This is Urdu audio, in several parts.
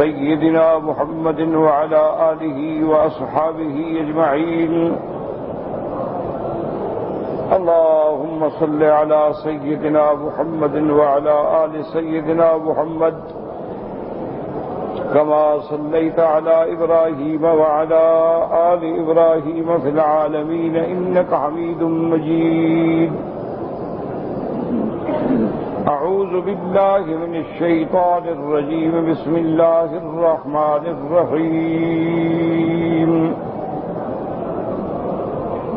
سيدنا محمد وعلى آله وأصحابه أجمعين. اللهم صل على سيدنا محمد وعلى آل سيدنا محمد كما صليت على إبراهيم وعلى آل إبراهيم في العالمين إنك حميد مجيد. أعوذ بالله من الشيطان الرجيم. بسم الله الرحمن الرحيم.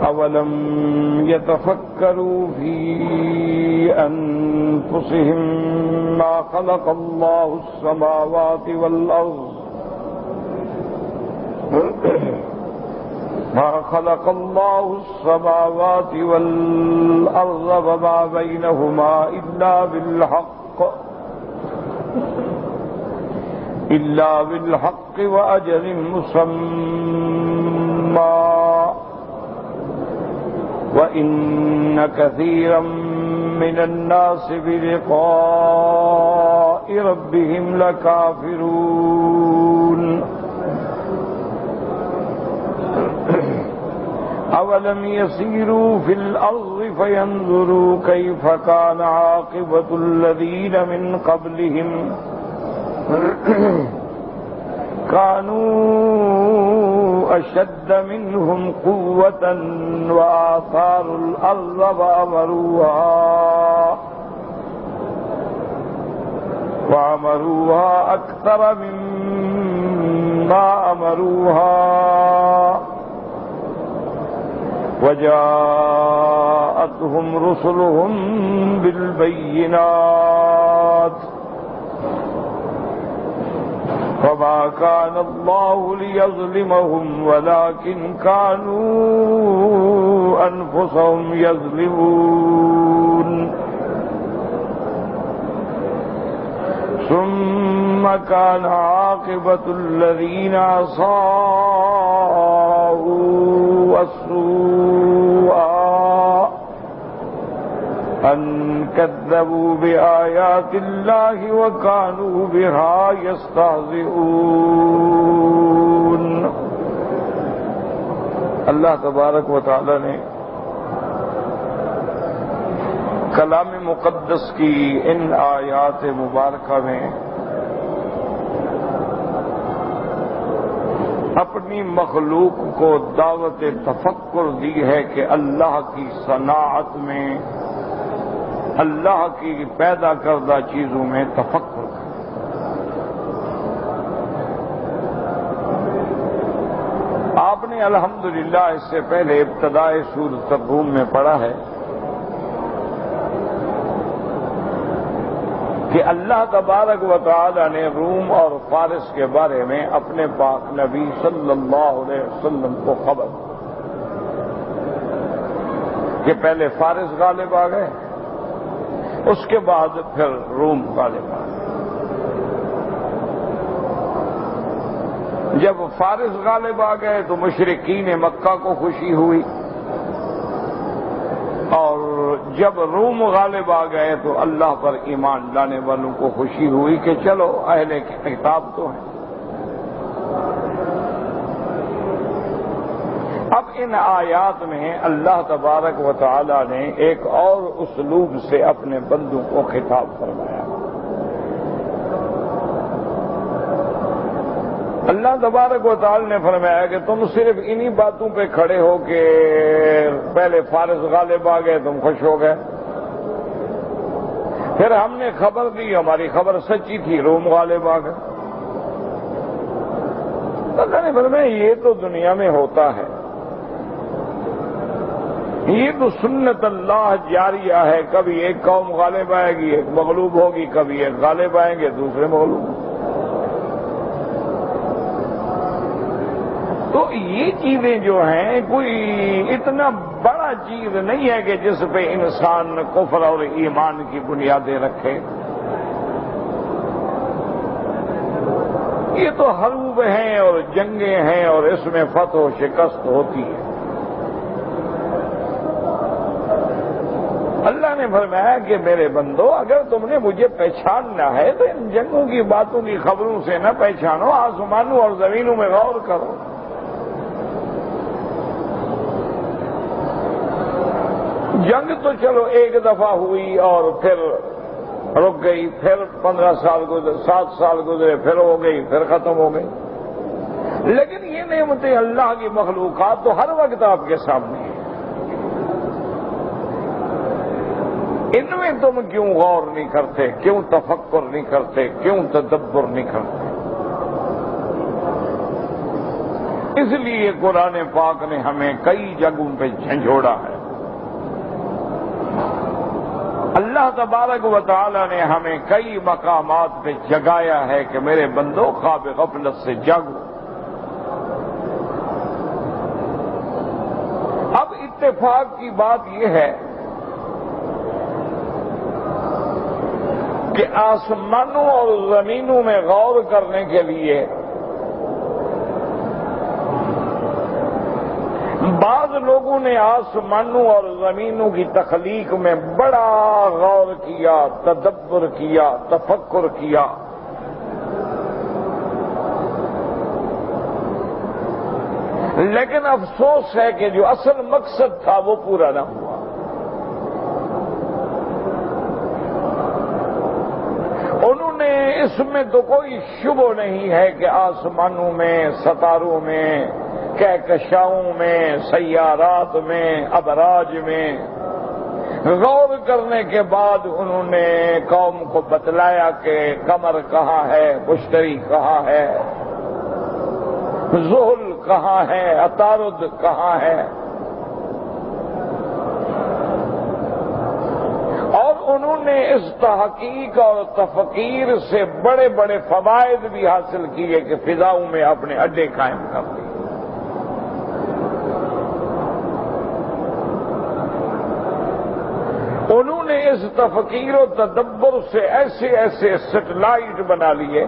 أولم يتفكروا في أنفسهم ما خلق الله السماوات والأرض وما بينهما إلا بالحق وأجل مسمى وَإِنَّ كَثِيرًا مِّنَ النَّاسِ بِلِقَاءِ رَبِّهِمْ لَكَافِرُونَ. أَوَلَمْ يَسِيرُوا فِي الْأَرْضِ فَيَنظُرُوا كَيْفَ كَانَ عَاقِبَةُ الَّذِينَ مِنْ قَبْلِهِمْ كانوا أشد منهم قوة وآثاروا الأرض وعمروها أكثر مما أمروها وجاءتهم رسلهم بالبينات وما كان الله ليظلمهم ولكن كانوا أنفسهم يظلمون. ثم كان عاقبة الذين أساءوا السوء أن كذبوا بآيات الله وكانوا بها يستهزئون. اللہ تبارک و تعالی نے کلام مقدس کی ان آیات مبارکہ میں اپنی مخلوق کو دعوت تفکر دی ہے کہ اللہ کی صناعت میں، اللہ کی پیدا کردہ چیزوں میں تفکر کریں. آپ نے الحمدللہ اس سے پہلے ابتدائے سورۃ الروم میں پڑھا ہے کہ اللہ تبارک و تعالی نے روم اور فارس کے بارے میں اپنے پاک نبی صلی اللہ علیہ وسلم کو خبر کہ پہلے فارس غالب آ گئے، اس کے بعد پھر روم غالب آ گئے. جب فارس غالب آ گئے تو مشرکین مکہ کو خوشی ہوئی، اور جب روم غالب آ گئے تو اللہ پر ایمان لانے والوں کو خوشی ہوئی کہ چلو اہل کتاب تو ہیں. اب ان آیات میں اللہ تبارک و تعالی نے ایک اور اسلوب سے اپنے بندوں کو خطاب فرمایا. اللہ تبارک و تعالی نے فرمایا کہ تم صرف انہی باتوں پہ کھڑے ہو کہ پہلے فارس غالب آ گئے تم خوش ہو گئے، پھر ہم نے خبر دی، ہماری خبر سچی تھی، روم غالب آ گئے. اللہ نے فرمایا یہ تو دنیا میں ہوتا ہے، یہ تو سنت اللہ جاریہ ہے. کبھی ایک قوم غالب آئے گی، ایک مغلوب ہوگی، کبھی ایک غالب آئیں گے، دوسرے مغلوب. تو یہ چیزیں جو ہیں کوئی اتنا بڑا چیز نہیں ہے کہ جس پہ انسان کفر اور ایمان کی بنیادیں رکھے. یہ تو حروب ہیں اور جنگیں ہیں اور اس میں فتح و شکست ہوتی ہے. اللہ نے فرمایا کہ میرے بندو اگر تم نے مجھے پہچاننا ہے تو ان جنگوں کی باتوں کی خبروں سے نہ پہچانو، آسمانوں اور زمینوں میں غور کرو۔ جنگ تو چلو ایک دفعہ ہوئی اور پھر رک گئی، پھر 15 سال گزرے، 7 سال گزرے، پھر ہو گئی، پھر ختم ہو گئی، لیکن یہ نعمتیں اللہ کی مخلوقات تو ہر وقت آپ کے سامنے ہیں۔ ان میں تم کیوں غور نہیں کرتے، کیوں تفکر نہیں کرتے، کیوں تدبر نہیں کرتے؟ اس لیے قرآن پاک نے ہمیں کئی جگہوں پہ جھنجھوڑا ہے۔ اللہ تبارک و تعالی نے ہمیں کئی مقامات پہ جگایا ہے کہ میرے بندو خواب غفلت سے جاگو۔ اب اتفاق کی بات یہ ہے کہ آسمانوں اور زمینوں میں غور کرنے کے لیے بعض لوگوں نے آسمانوں اور زمینوں کی تخلیق میں بڑا غور کیا، تدبر کیا، تفکر کیا، لیکن افسوس ہے کہ جو اصل مقصد تھا وہ پورا نہ ہوا۔ انہوں نے اس میں تو کوئی شبہ نہیں ہے کہ آسمانوں میں، ستاروں میں، کہکشاؤں میں، سیارات میں، ابراج میں غور کرنے کے بعد انہوں نے قوم کو بتلایا کہ قمر کہاں ہے، مشتری کہاں ہے، زحل کہاں ہے، عطارد کہاں ہے، اور انہوں نے اس تحقیق اور تفکیر سے بڑے بڑے فوائد بھی حاصل کیے کہ فضاؤں میں اپنے اڈے قائم کر دیے۔ انہوں نے اس تفکیر و تدبر سے ایسے ایسے سیٹلائٹ بنا لیے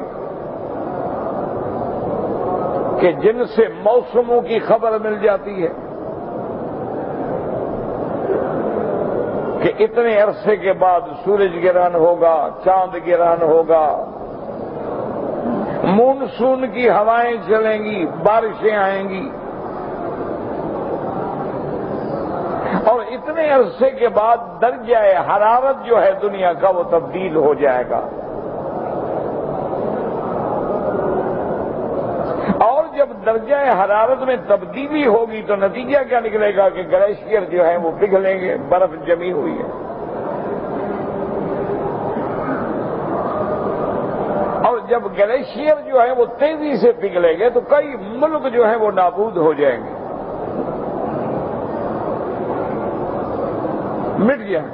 کہ جن سے موسموں کی خبر مل جاتی ہے کہ اتنے عرصے کے بعد سورج گرہن ہوگا، چاند گرہن ہوگا، مونسون کی ہوائیں چلیں گی، بارشیں آئیں گی، اور اتنے عرصے کے بعد درجہ حرارت جو ہے دنیا کا وہ تبدیل ہو جائے گا، اور جب درجہ حرارت میں تبدیلی ہوگی تو نتیجہ کیا نکلے گا کہ گلیشیئر جو ہے وہ پگھلیں گے، برف جمی ہوئی ہے، اور جب گلیشیئر جو ہے وہ تیزی سے پگھلیں گے تو کئی ملک جو ہیں وہ نابود ہو جائیں گے، مٹ جائیں۔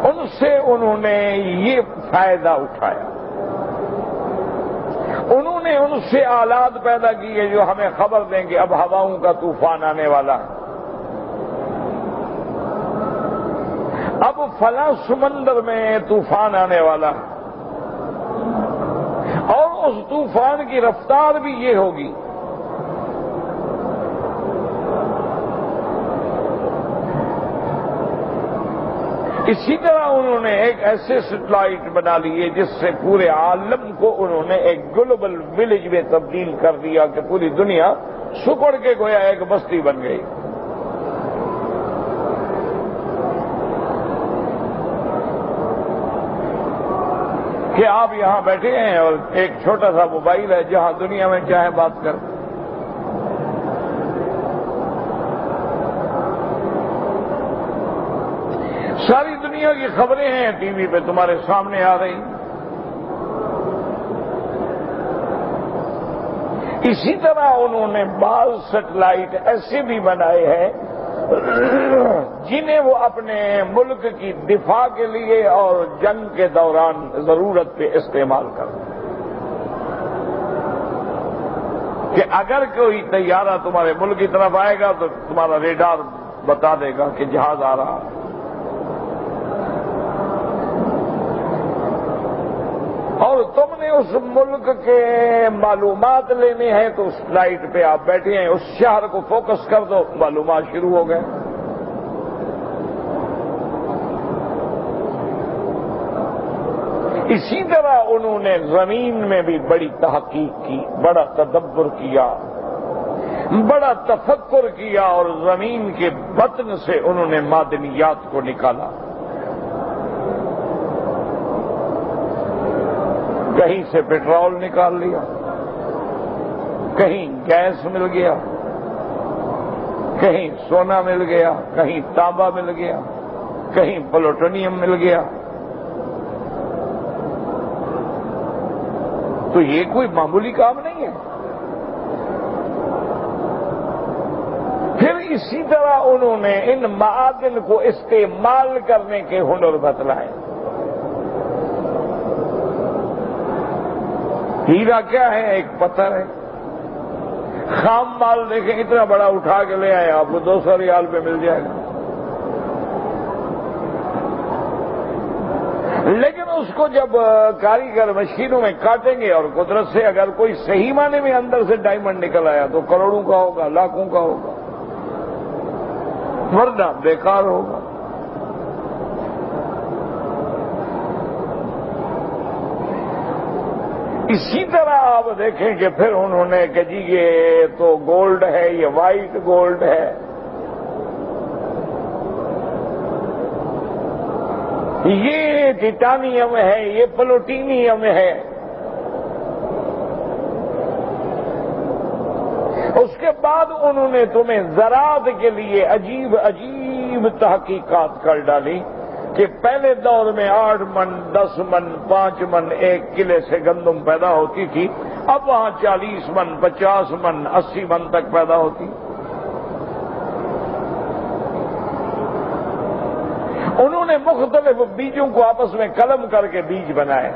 ان سے انہوں نے یہ فائدہ اٹھایا، انہوں نے ان سے آلات پیدا کیے جو ہمیں خبر دیں کہ اب ہواؤں کا طوفان آنے والا ہے، اب فلاں سمندر میں طوفان آنے والا ہے، اور اس طوفان کی رفتار بھی یہ ہوگی۔ اسی طرح انہوں نے ایک ایسے سیٹلائٹ بنا لیے جس سے پورے عالم کو انہوں نے ایک گلوبل ولیج میں تبدیل کر دیا کہ پوری دنیا سکڑ کے گویا ایک بستی بن گئی۔ کہ آپ یہاں بیٹھے ہیں اور ایک چھوٹا سا موبائل ہے جہاں دنیا میں چاہے بات کر، ساری دنیا کی خبریں ہیں ٹی وی پہ تمہارے سامنے آ رہی۔ اسی طرح انہوں نے بعض سیٹلائٹ ایسے بھی بنائے ہیں جنہیں وہ اپنے ملک کی دفاع کے لیے اور جنگ کے دوران ضرورت پہ استعمال کرتے ہیں کہ اگر کوئی طیارہ تمہارے ملک کی طرف آئے گا تو تمہارا ریڈار بتا دے گا کہ جہاز آ رہا ہے۔ اور تم نے اس ملک کے معلومات لینے ہیں تو اس فلائٹ پہ آپ بیٹھے ہیں، اس شہر کو فوکس کر دو، معلومات شروع ہو گئے۔ اسی طرح انہوں نے زمین میں بھی بڑی تحقیق کی، بڑا تدبر کیا، بڑا تفکر کیا، اور زمین کے بطن سے انہوں نے معدنیات کو نکالا۔ کہیں سے پیٹرول نکال لیا، کہیں گیس مل گیا، کہیں سونا مل گیا، کہیں تانبا مل گیا، کہیں پلوٹونیم مل گیا۔ تو یہ کوئی معمولی کام نہیں ہے۔ پھر اسی طرح انہوں نے ان معادن کو استعمال کرنے کے ہنر بتلائے۔ ہیرا کیا ہے؟ ایک پتھر ہے۔ خام مال دیکھیں اتنا بڑا اٹھا کے لے آئے، آپ کو 200 ریال پہ مل جائے گا، لیکن اس کو جب کاریگر مشینوں میں کاٹیں گے اور قدرت سے اگر کوئی صحیح معنی میں اندر سے ڈائمنڈ نکل آیا تو کروڑوں کا ہوگا، لاکھوں کا ہوگا، ورنہ بیکار ہوگا۔ اسی طرح آپ دیکھیں کہ پھر انہوں نے کہ جی یہ تو گولڈ ہے، یہ وائٹ گولڈ ہے، یہ ٹیٹانیم ہے، یہ پلوٹینیم ہے۔ اس کے بعد انہوں نے تمہیں زراعت کے لیے عجیب عجیب تحقیقات کر ڈالی کہ پہلے دور میں 8 من 10 من 5 من ایک کلے سے گندم پیدا ہوتی تھی، اب وہاں 40 من 50 من 80 من تک پیدا ہوتی۔ انہوں نے مختلف بیجوں کو آپس میں قلم کر کے بیج بنائے۔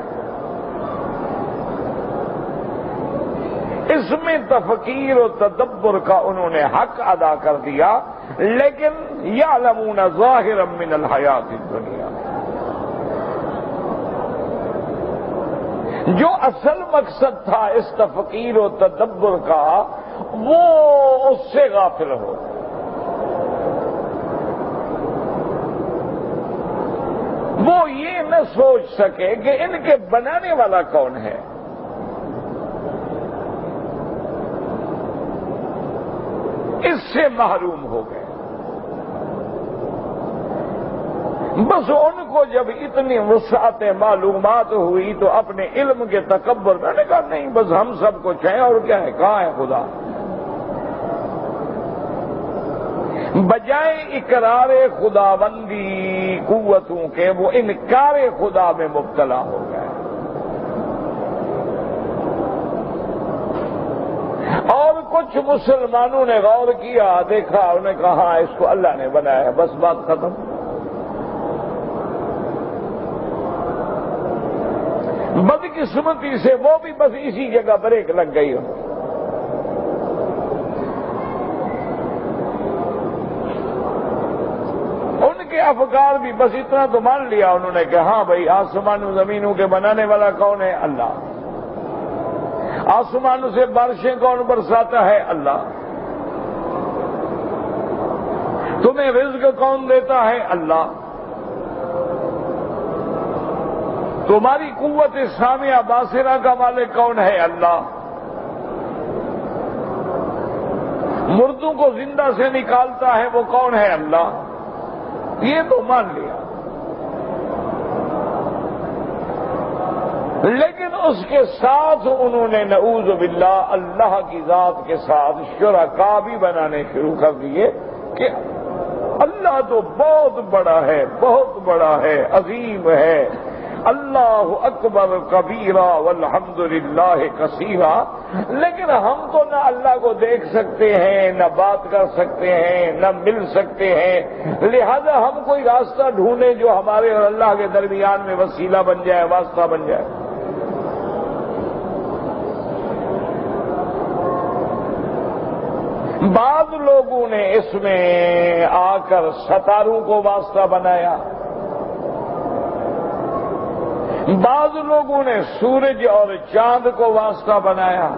اس میں تفکیر و تدبر کا انہوں نے حق ادا کر دیا، لیکن یعلمون ظاہرا من الحیات الدنیا، جو اصل مقصد تھا اس تفکیر و تدبر کا وہ اس سے غافل ہو۔ وہ یہ نہ سوچ سکے کہ ان کے بنانے والا کون ہے۔ اس سے محروم ہو گئے۔ بس ان کو جب اتنی وسعت معلومات ہوئی تو اپنے علم کے تکبر میں نے کہا نہیں، بس ہم سب کچھ ہیں، اور کیا ہے، کہاں ہے خدا؟ بجائے اقرار خداوندی قوتوں کے وہ انکار خدا میں مبتلا ہو گئے۔ اور کچھ مسلمانوں نے غور کیا، دیکھا، انہوں نے کہا اس کو اللہ نے بنایا ہے، بس بات ختم۔ بدقسمتی سے وہ بھی بس اسی جگہ بریک لگ گئی ہو۔ ان کے افکار بھی بس اتنا تو مان لیا انہوں نے کہ ہاں بھائی آسمانوں زمینوں کے بنانے والا کون ہے؟ اللہ۔ آسمانوں سے بارشیں کون برساتا ہے؟ اللہ۔ تمہیں رزق کون دیتا ہے؟ اللہ۔ تمہاری قوت سامعہ باصرہ کا مالک کون ہے؟ اللہ۔ مردوں کو زندہ سے نکالتا ہے وہ کون ہے؟ اللہ۔ یہ تو مان لیا، لیکن اس کے ساتھ انہوں نے نعوذ باللہ اللہ کی ذات کے ساتھ شرکا بھی بنانے شروع کر دیے کہ اللہ تو بہت بڑا ہے، بہت بڑا ہے، عظیم ہے، اللہ اکبر کبیرہ والحمدللہ کثیرہ، لیکن ہم تو نہ اللہ کو دیکھ سکتے ہیں، نہ بات کر سکتے ہیں، نہ مل سکتے ہیں، لہذا ہم کوئی راستہ ڈھونڈیں جو ہمارے اور اللہ کے درمیان میں وسیلہ بن جائے، واسطہ بن جائے۔ بعض لوگوں نے اس میں آ کر ستاروں کو واسطہ بنایا، بعض لوگوں نے سورج اور چاند کو واسطہ بنایا،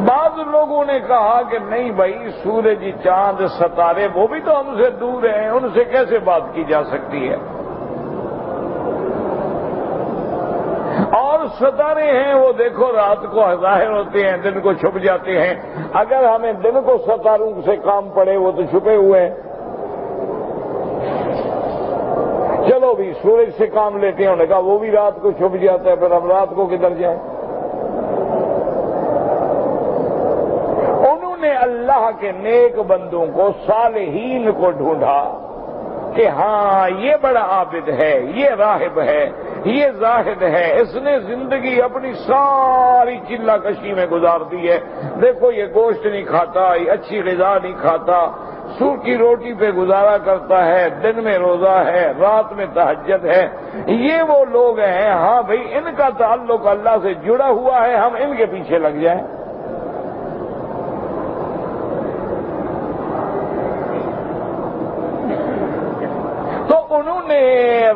بعض لوگوں نے کہا کہ نہیں بھائی سورج چاند ستارے وہ بھی تو ہم سے دور ہیں، ان سے کیسے بات کی جا سکتی ہے، اور ستارے ہیں وہ دیکھو رات کو ظاہر ہوتے ہیں، دن کو چھپ جاتے ہیں، اگر ہمیں دن کو ستاروں سے کام پڑے وہ تو چھپے ہوئے ہیں، چلو بھی سورج سے کام لیتے ہیں، انہوں نے کہا وہ بھی رات کو چھپ جاتا ہے، پھر ہم رات کو کدھر جائیں؟ انہوں نے اللہ کے نیک بندوں کو صالحین کو ڈھونڈا کہ ہاں یہ بڑا عابد ہے، یہ راہب ہے، یہ زاہد ہے، اس نے زندگی اپنی ساری چلہ کشی میں گزار دی ہے، دیکھو یہ گوشت نہیں کھاتا، یہ اچھی غذا نہیں کھاتا، سور کی روٹی پہ گزارا کرتا ہے، دن میں روزہ ہے، رات میں تہجد ہے، یہ وہ لوگ ہیں، ہاں بھئی ان کا تعلق اللہ سے جڑا ہوا ہے، ہم ان کے پیچھے لگ جائیں۔ تو انہوں نے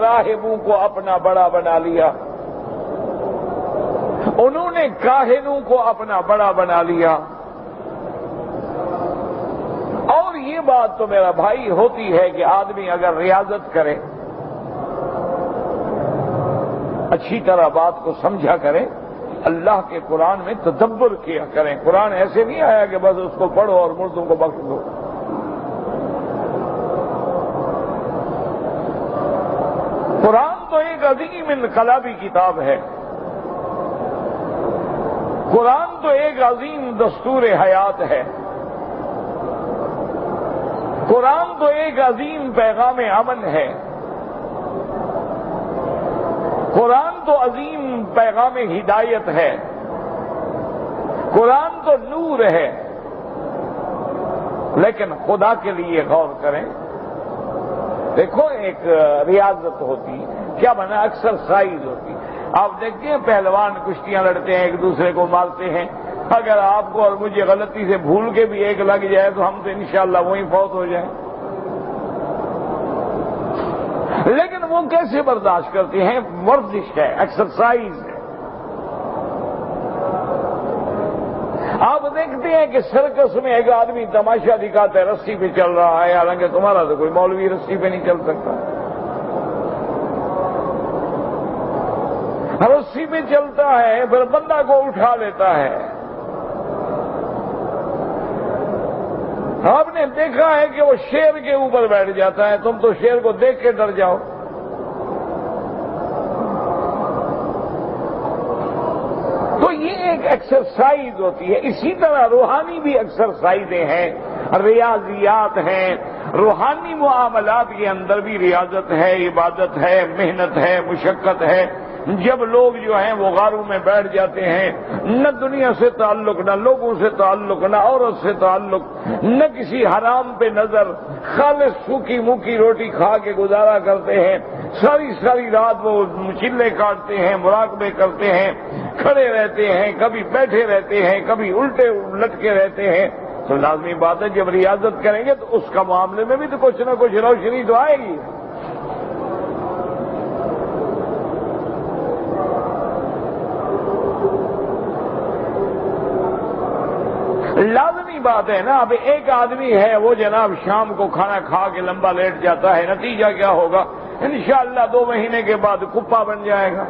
راہبوں کو اپنا بڑا بنا لیا، انہوں نے کاہنوں کو اپنا بڑا بنا لیا، اور یہ بات تو میرا بھائی ہوتی ہے کہ آدمی اگر ریاضت کرے، اچھی طرح بات کو سمجھا کرے، اللہ کے قرآن میں تدبر کیا کریں، قرآن ایسے نہیں آیا کہ بس اس کو پڑھو اور مردوں کو بخش دو۔ قرآن تو ایک عظیم انقلابی کتاب ہے، قرآن تو ایک عظیم دستور حیات ہے، قرآن تو ایک عظیم پیغام امن ہے، قرآن تو عظیم پیغام ہدایت ہے، قرآن تو نور ہے، لیکن خدا کے لیے غور کریں، دیکھو ایک ریاضت ہوتی کیا بنا ایکسرسائز ہوتی، آپ دیکھتے ہیں پہلوان کشتیاں لڑتے ہیں، ایک دوسرے کو مارتے ہیں، اگر آپ کو اور مجھے غلطی سے بھول کے بھی ایک لگ جائے تو ہم تو انشاءاللہ وہیں فوت ہو جائیں، لیکن وہ کیسے برداشت کرتے ہیں؟ ورزش ہے، ایکسرسائز ہے۔ آپ دیکھتے ہیں کہ سرکس میں ایک آدمی تماشا دکھاتا ہے، رسی پہ چل رہا ہے، حالانکہ تمہارا تو کوئی مولوی رسی پہ نہیں چل سکتا، رسی پہ چلتا ہے، پھر بندہ کو اٹھا لیتا ہے۔ آپ نے دیکھا ہے کہ وہ شیر کے اوپر بیٹھ جاتا ہے، تم تو شیر کو دیکھ کے ڈر جاؤ۔ تو یہ ایک ایکسرسائز ہوتی ہے، اسی طرح روحانی بھی ایکسرسائزیں ہیں، ریاضیات ہیں، روحانی معاملات کے اندر بھی ریاضت ہے، عبادت ہے، محنت ہے، مشقت ہے۔ جب لوگ جو ہیں وہ غاروں میں بیٹھ جاتے ہیں، نہ دنیا سے تعلق، نہ لوگوں سے تعلق، نہ عورت سے تعلق، نہ کسی حرام پہ نظر، خالص سوکھی موکی روٹی کھا کے گزارا کرتے ہیں، ساری رات وہ چلے کاٹتے ہیں، مراقبے کرتے ہیں، کھڑے رہتے ہیں، کبھی بیٹھے رہتے ہیں، کبھی الٹے لٹکے رہتے ہیں، تو لازمی بات ہے جب ریاضت کریں گے تو اس کا معاملے میں بھی تو کچھ نہ کچھ روشنی تو آئے گی۔ لازمی بات ہے نا، اب ایک آدمی ہے وہ جناب شام کو کھانا کھا کے لمبا لیٹ جاتا ہے، نتیجہ کیا ہوگا؟ انشاءاللہ 2 مہینے کے بعد کپا بن جائے گا۔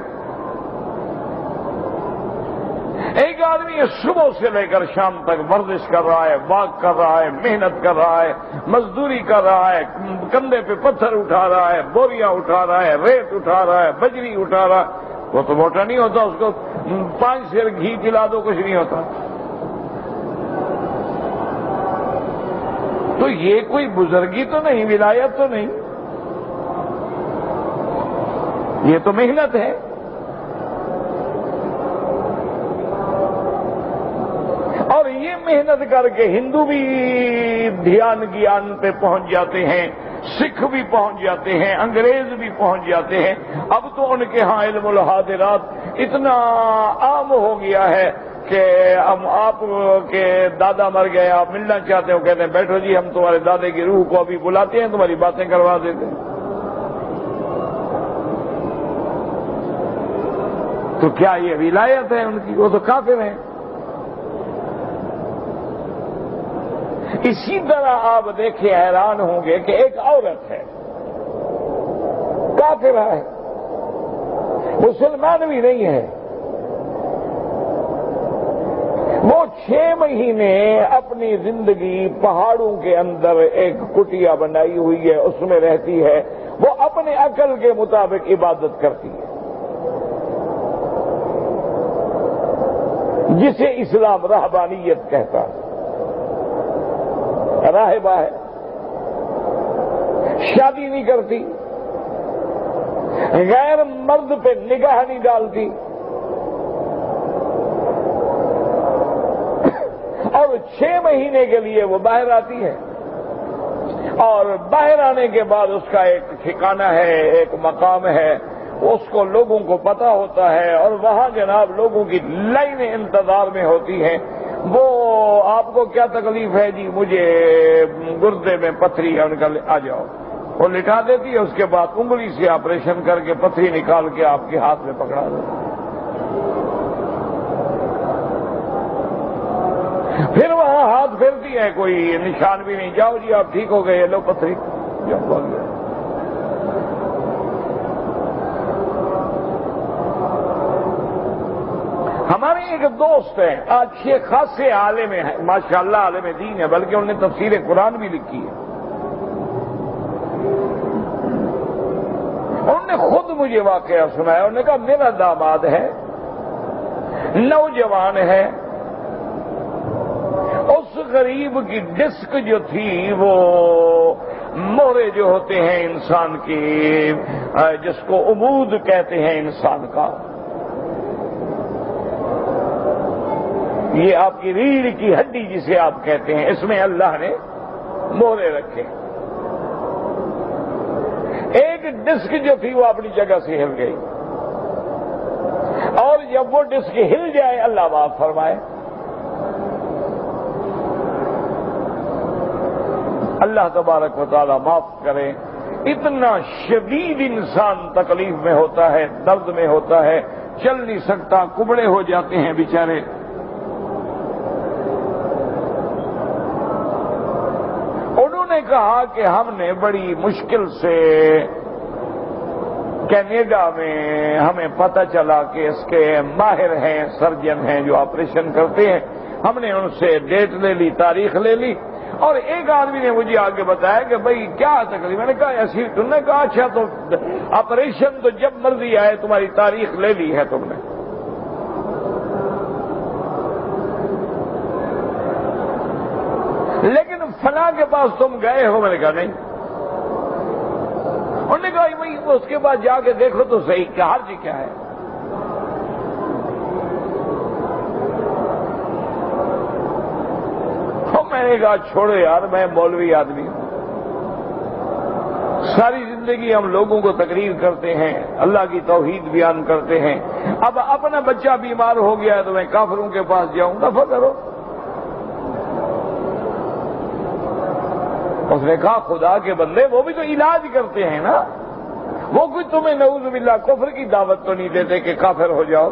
ایک آدمی صبح سے لے کر شام تک ورزش کر رہا ہے، واک کر رہا ہے، محنت کر رہا ہے، مزدوری کر رہا ہے، کندھے پہ پتھر اٹھا رہا ہے، بوریاں اٹھا رہا ہے، ریت اٹھا رہا ہے، بجری اٹھا رہا ہے، وہ تو موٹا نہیں ہوتا، اس کو 5 سیر گھی پلا دو کچھ نہیں ہوتا۔ تو یہ کوئی بزرگی تو نہیں، ولایت تو نہیں، یہ تو محنت ہے۔ اور یہ محنت کر کے ہندو بھی دھیان گیان پہ پہنچ جاتے ہیں، سکھ بھی پہنچ جاتے ہیں، انگریز بھی پہنچ جاتے ہیں۔ اب تو ان کے ہاں علم الحاضرات اتنا عام ہو گیا ہے کہ ہم آپ کے دادا مر گئے، آپ ملنا چاہتے ہو، کہتے ہیں بیٹھو جی ہم تمہارے دادے کی روح کو ابھی بلاتے ہیں، تمہاری باتیں کروا دیتے ہیں۔ تو کیا یہ ولایت ہے ان کی؟ وہ تو کافر ہیں۔ اسی طرح آپ دیکھیں حیران ہوں گے کہ ایک عورت ہے، کافر ہے، مسلمان بھی نہیں ہے، وہ 6 مہینے اپنی زندگی پہاڑوں کے اندر ایک کٹیا بنائی ہوئی ہے، اس میں رہتی ہے، وہ اپنے عقل کے مطابق عبادت کرتی ہے، جسے اسلام رہبانیت کہتا ہے، راہبہ ہے، شادی نہیں کرتی، غیر مرد پہ نگاہ نہیں ڈالتی، اور 6 مہینے کے لیے وہ باہر آتی ہے، اور باہر آنے کے بعد اس کا ایک ٹھکانہ ہے، ایک مقام ہے، اس کو لوگوں کو پتا ہوتا ہے، اور وہاں جناب لوگوں کی لائنیں انتظار میں ہوتی ہیں۔ وہ آپ کو کیا تکلیف ہے؟ جی مجھے گردے میں پتھری ہے، آ جاؤ، وہ لٹا دیتی ہے، اس کے بعد انگلی سے آپریشن کر کے پتھری نکال کے آپ کے ہاتھ میں پکڑا دیتی ہے۔ پھر وہاں ہاتھ پھیرتی ہے، کوئی نشان بھی نہیں، جاؤ جی آپ ٹھیک ہو گئے، لو پتھری، جاؤ بھاگ گیا۔ ہمارے ایک دوست ہیں، اچھے خاصے عالم ہیں، ماشاءاللہ عالم دین ہے، بلکہ انہوں نے تفسیر قرآن بھی لکھی ہے۔ انہوں نے خود مجھے واقعہ سنایا، انہوں نے کہا میرا داماد ہے، نوجوان ہے، اس غریب کی ڈسک جو تھی، وہ مہرے جو ہوتے ہیں انسان کی، جس کو عمود کہتے ہیں انسان کا، یہ آپ کی ریڑھ کی ہڈی جسے آپ کہتے ہیں، اس میں اللہ نے مہرے رکھے، ایک ڈسک جو تھی وہ اپنی جگہ سے ہل گئی، اور جب وہ ڈسک ہل جائے اللہ معاف فرمائے، اللہ تبارک و تعالی معاف کرے، اتنا شدید انسان تکلیف میں ہوتا ہے، درد میں ہوتا ہے، چل نہیں سکتا، کبڑے ہو جاتے ہیں بیچارے۔ انہوں نے کہا کہ ہم نے بڑی مشکل سے کینیڈا میں ہمیں پتہ چلا کہ اس کے ماہر ہیں، سرجن ہیں جو آپریشن کرتے ہیں، ہم نے ان سے ڈیٹ لے لی، تاریخ لے لی، اور ایک آدمی نے مجھے آگے بتایا کہ بھئی کیا تکلیف؟ میں نے کہا ایسی، تم نے کہا اچھا تو آپریشن تو جب مرضی آئے، تمہاری تاریخ لے لی ہے تم نے؟ لیکن فلاں کے پاس تم گئے ہو؟ میں نے کہا نہیں۔ انہوں نے کہا بھائی اس کے بعد جا کے دیکھو تو صحیح، کیا حرج کیا ہے؟ میں نے کہا چھوڑو یار، میں مولوی آدمی ہوں، ساری زندگی ہم لوگوں کو تقریر کرتے ہیں، اللہ کی توحید بیان کرتے ہیں، اب اپنا بچہ بیمار ہو گیا ہے تو میں کافروں کے پاس جاؤں؟ دفع کرو۔ اس نے کہا خدا کے بندے، وہ بھی تو علاج کرتے ہیں نا، وہ کوئی تمہیں نعوذ باللہ کفر کی دعوت تو نہیں دیتے کہ کافر ہو جاؤ،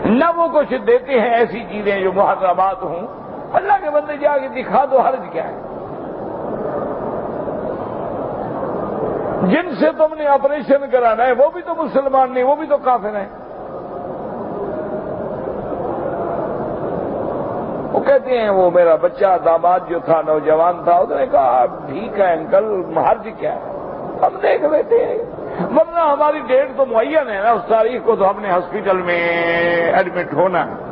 نہ وہ کچھ دیتے ہیں ایسی چیزیں جو محرمات ہوں۔ اللہ کے بندے جا کے دکھا دو، حرج کیا ہے؟ جن سے تم نے آپریشن کرانا ہے وہ بھی تو مسلمان نہیں، وہ بھی تو کافر ہیں۔ وہ کہتے ہیں وہ میرا بچہ داماد جو تھا نوجوان تھا، اس نے کہا ٹھیک ہے انکل، حرج کیا ہے، ہم دیکھ لیتے ہیں، ورنہ ہماری ڈیٹ تو معین ہے نا، اس تاریخ کو تو ہم نے ہاسپٹل میں ایڈمٹ ہونا ہے۔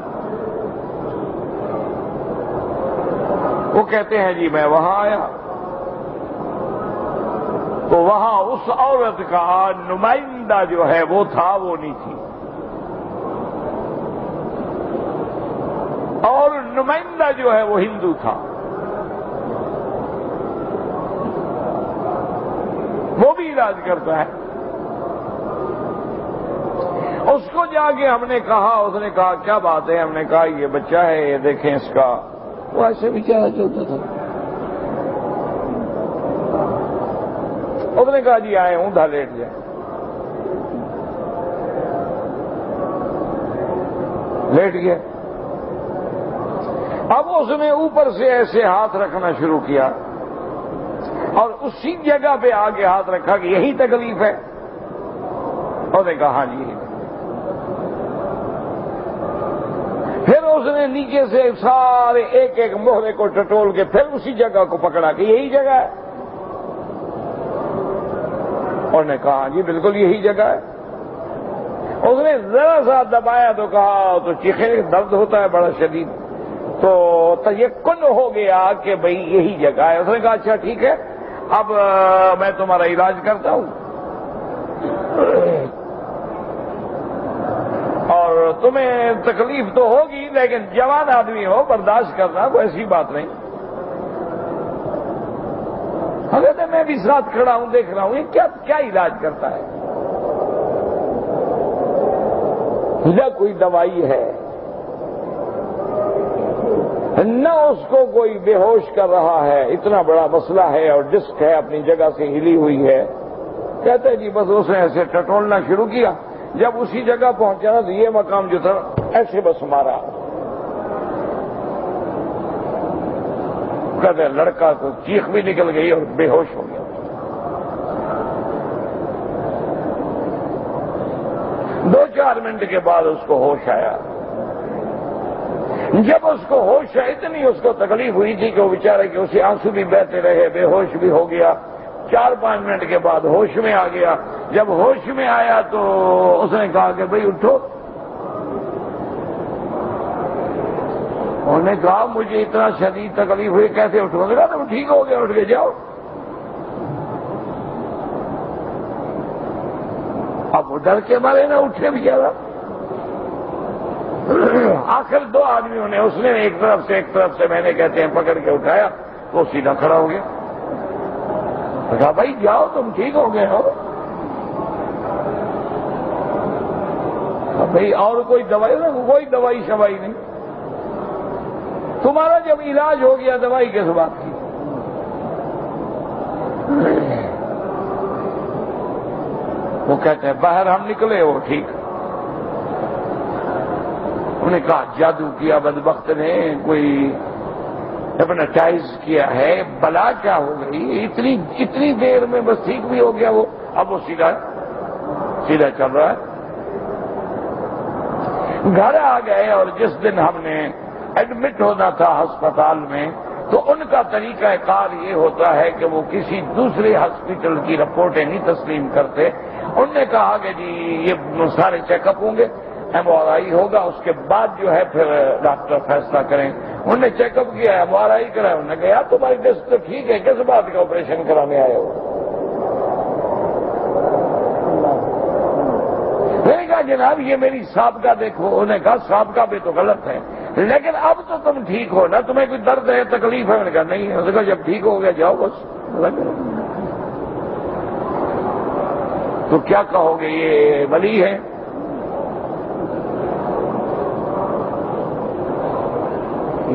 وہ کہتے ہیں جی میں وہاں آیا تو وہاں اس عورت کا نمائندہ جو ہے وہ تھا، وہ نہیں تھی، اور نمائندہ جو ہے وہ ہندو تھا، وہ بھی علاج کرتا ہے۔ اس کو جا کے ہم نے کہا، اس نے کہا کیا بات ہے؟ ہم نے کہا یہ بچہ ہے، یہ دیکھیں اس کا، وہ ایسے بیچارہ چلتا تھا۔ اس نے کہا جی آئے ہوں، دھا لیٹ جائے۔ لیٹ گیا. اب اس نے اوپر سے ایسے ہاتھ رکھنا شروع کیا اور اسی جگہ پہ آگے ہاتھ رکھا کہ یہی تکلیف ہے. اور نے کہا ہاں جی یہی. پھر اس نے نیچے سے سارے ایک ایک موہرے کو ٹٹول کے پھر اسی جگہ کو پکڑا کہ یہی جگہ ہے. اور نے کہا جی بالکل یہی جگہ ہے. اس نے ذرا سا دبایا تو کہا تو چیخے درد ہوتا ہے بڑا شدید. تو یقین ہو گیا کہ بھئی یہی جگہ ہے. اس نے کہا اچھا ٹھیک ہے اب میں تمہارا علاج کرتا ہوں اور تمہیں تکلیف تو ہوگی لیکن جوان آدمی ہو برداشت کرنا کوئی ایسی بات نہیں. حضرت میں بھی ساتھ کھڑا ہوں دیکھ رہا ہوں یہ کیا علاج کرتا ہے. نہ کوئی دوائی ہے نہ اس کو کوئی بے ہوش کر رہا ہے. اتنا بڑا مسئلہ ہے اور ڈسک ہے اپنی جگہ سے ہلی ہوئی ہے. کہتے جی بس اس نے ایسے ٹٹولنا شروع کیا. جب اسی جگہ پہنچا نا تو یہ مقام جو تھا ایسے بس مارا. کہتے لڑکا تو چیخ بھی نکل گئی اور بے ہوش ہو گیا. 2-4 منٹ کے بعد اس کو ہوش آیا. جب اس کو ہوش ہے اتنی اس کو تکلیف ہوئی تھی کہ وہ بیچارے کہ اسے آنسو بھی بہتے رہے بے ہوش بھی ہو گیا. 4-5 منٹ کے بعد ہوش میں آ گیا. جب ہوش میں آیا تو اس نے کہا کہ بھئی اٹھو. انہوں نے کہا مجھے اتنا شدید تکلیف ہوئی کیسے اٹھو. نے کہا تم ٹھیک ہو گیا اٹھ کے جاؤ. اب وہ ڈر کے مارے نہ اٹھے بھی زیادہ. آخر 2 آدمیوں نے اس نے ایک طرف سے میں نے کہتے ہیں پکڑ کے اٹھایا وہ سیدھا کھڑا ہو گیا. کہا بھائی جاؤ تم ٹھیک ہو گئے ہو. بھائی اور کوئی دوائی نہ کوئی دوائی شوائی نہیں. تمہارا جب علاج ہو گیا دوائی کس بات کی. وہ کہتے ہیں باہر ہم نکلے وہ ٹھیک. انہوں نے کہا جادو کیا بدبخت نے کوئی ہپنوٹائز کیا ہے بلا کیا ہو گئی اتنی دیر میں بس ٹھیک بھی ہو گیا وہ. اب وہ سیدھا چل رہا ہے. گھر آ گئے اور جس دن ہم نے ایڈمٹ ہونا تھا ہسپتال میں تو ان کا طریقہ کار یہ ہوتا ہے کہ وہ کسی دوسرے ہاسپٹل کی رپورٹیں نہیں تسلیم کرتے. انہوں نے کہا کہ جی یہ سارے چیک اپ ہوں گے MRI ہوگا اس کے بعد جو ہے پھر ڈاکٹر فیصلہ کریں. انہوں نے چیک اپ کیا MRI کرایا. انہوں نے کہا یار تمہاری ڈسک تو ٹھیک ہے کس بات کا آپریشن کرانے آئے ہو. میں نے کہا جناب یہ میری سابقہ دیکھو. انہوں نے کہا سابقہ بھی تو غلط ہے لیکن اب تو تم ٹھیک ہو نا تمہیں کوئی درد ہے تکلیف ہے. میں نے کہا نہیں. انہوں نے کہا جب ٹھیک ہو گیا جاؤ بس. تو کیا کہو گے یہ ولی ہے.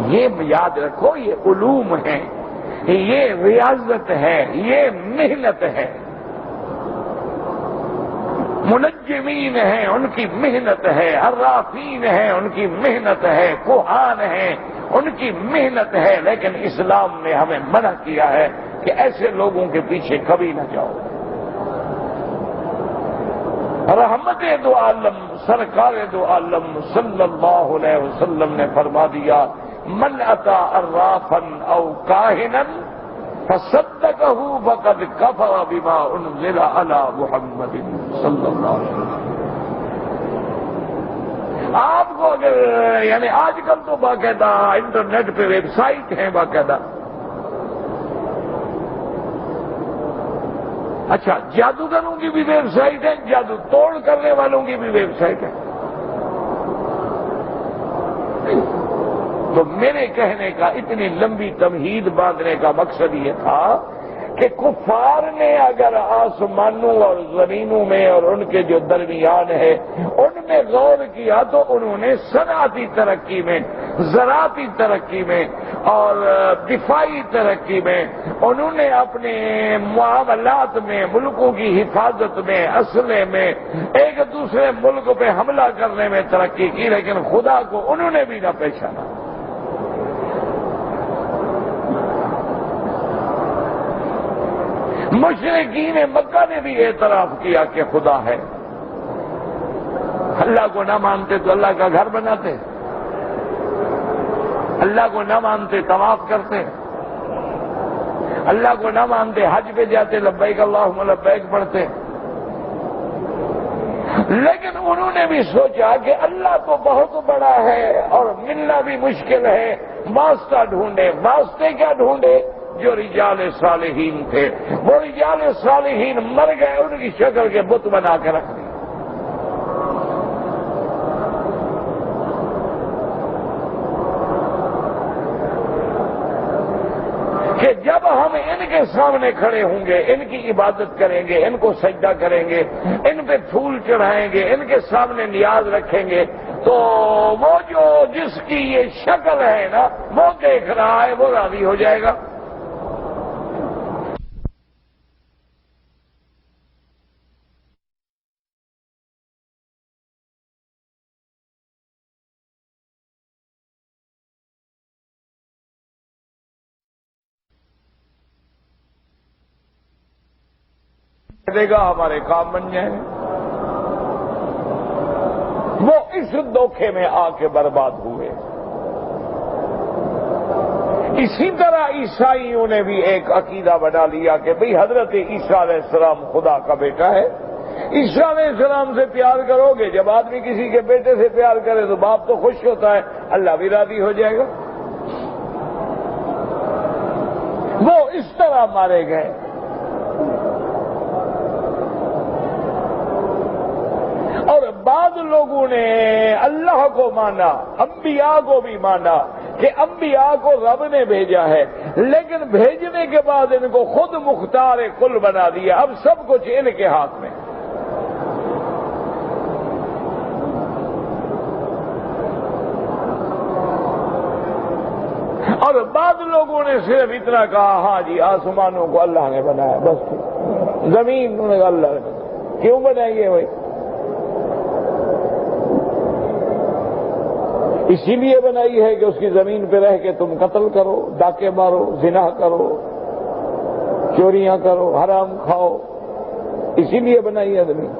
یہ یاد رکھو یہ علوم ہے یہ ریاضت ہے یہ محنت ہے. منجمین ہیں ان کی محنت ہے. عرافین ہیں ان کی محنت ہے. کوہان ہیں ان کی محنت ہے. لیکن اسلام نے ہمیں منع کیا ہے کہ ایسے لوگوں کے پیچھے کبھی نہ جاؤ. رحمت دو عالم سرکار دو عالم صلی اللہ علیہ وسلم نے فرما دیا من اتا عرافا او کاہنا فصدقہ فقد کفر بما انزل علی محمد صلی اللہ علیہ وسلم. آپ کو اگر یعنی آج کل تو باقاعدہ انٹرنیٹ پہ ویب سائٹ ہیں باقاعدہ. اچھا جادوگروں کی بھی ویب سائٹ ہے جادو توڑ کرنے والوں کی بھی ویب سائٹ ہے. تو میرے کہنے کا اتنی لمبی تمہید باندھنے کا مقصد یہ تھا کہ کفار نے اگر آسمانوں اور زمینوں میں اور ان کے جو درمیان ہے ان میں غور کیا تو انہوں نے صنعتی ترقی میں زراعتی ترقی میں اور دفاعی ترقی میں، انہوں نے اپنے معاملات میں، ملکوں کی حفاظت میں، اسلحے میں، ایک دوسرے ملک پہ حملہ کرنے میں ترقی کی، لیکن خدا کو انہوں نے بھی نہ پہچانا۔ مشرکین مکہ نے بھی اعتراف کیا کہ خدا ہے، اللہ کو نہ مانتے تو اللہ کا گھر بناتے، اللہ کو نہ مانتے طواف کرتے، اللہ کو نہ مانتے حج پہ جاتے، لبیک اللہم لبیک پڑھتے۔ لیکن انہوں نے بھی سوچا کہ اللہ تو بہت بڑا ہے اور ملنا بھی مشکل ہے، واسطہ ڈھونڈے۔ واسطے کیا ڈھونڈے؟ جو رجال صالحین تھے، وہ رجال صالحین مر گئے، ان کی شکل کے بت بنا کے رکھ دی۔ کہ جب ہم ان کے سامنے کھڑے ہوں گے، ان کی عبادت کریں گے، ان کو سجدہ کریں گے، ان پہ پھول چڑھائیں گے، ان کے سامنے نیاز رکھیں گے، تو وہ جو جس کی یہ شکل ہے نا، وہ دیکھ رہا ہے، وہ راضی ہو جائے گا۔ دے گا ہمارے کام بن جائیں گے۔ وہ اس دھوکے میں آ کے برباد ہوئے۔ اسی طرح عیسائیوں نے بھی ایک عقیدہ بنا لیا کہ بھئی حضرت عیسیٰ علیہ السلام خدا کا بیٹا ہے، عیسیٰ علیہ السلام سے پیار کرو گے، جب آدمی کسی کے بیٹے سے پیار کرے تو باپ تو خوش ہوتا ہے، اللہ بھی راضی ہو جائے گا۔ وہ اس طرح مارے گئے۔ اور بعض لوگوں نے اللہ کو مانا، انبیاء کو بھی مانا کہ انبیاء کو رب نے بھیجا ہے، لیکن بھیجنے کے بعد ان کو خود مختار کل بنا دیا، اب سب کچھ ان کے ہاتھ میں۔ اور بعض لوگوں نے صرف اتنا کہا ہاں جی آسمانوں کو اللہ نے بنایا، بس زمین انہوں نے کہا اللہ نے بنایا۔ کیوں بنائی ہے بھائی؟ اسی لیے بنائی ہے کہ اس کی زمین پہ رہ کے تم قتل کرو، ڈاکے مارو، زنا کرو، چوریاں کرو، حرام کھاؤ، اسی لیے بنائی ہے زمین۔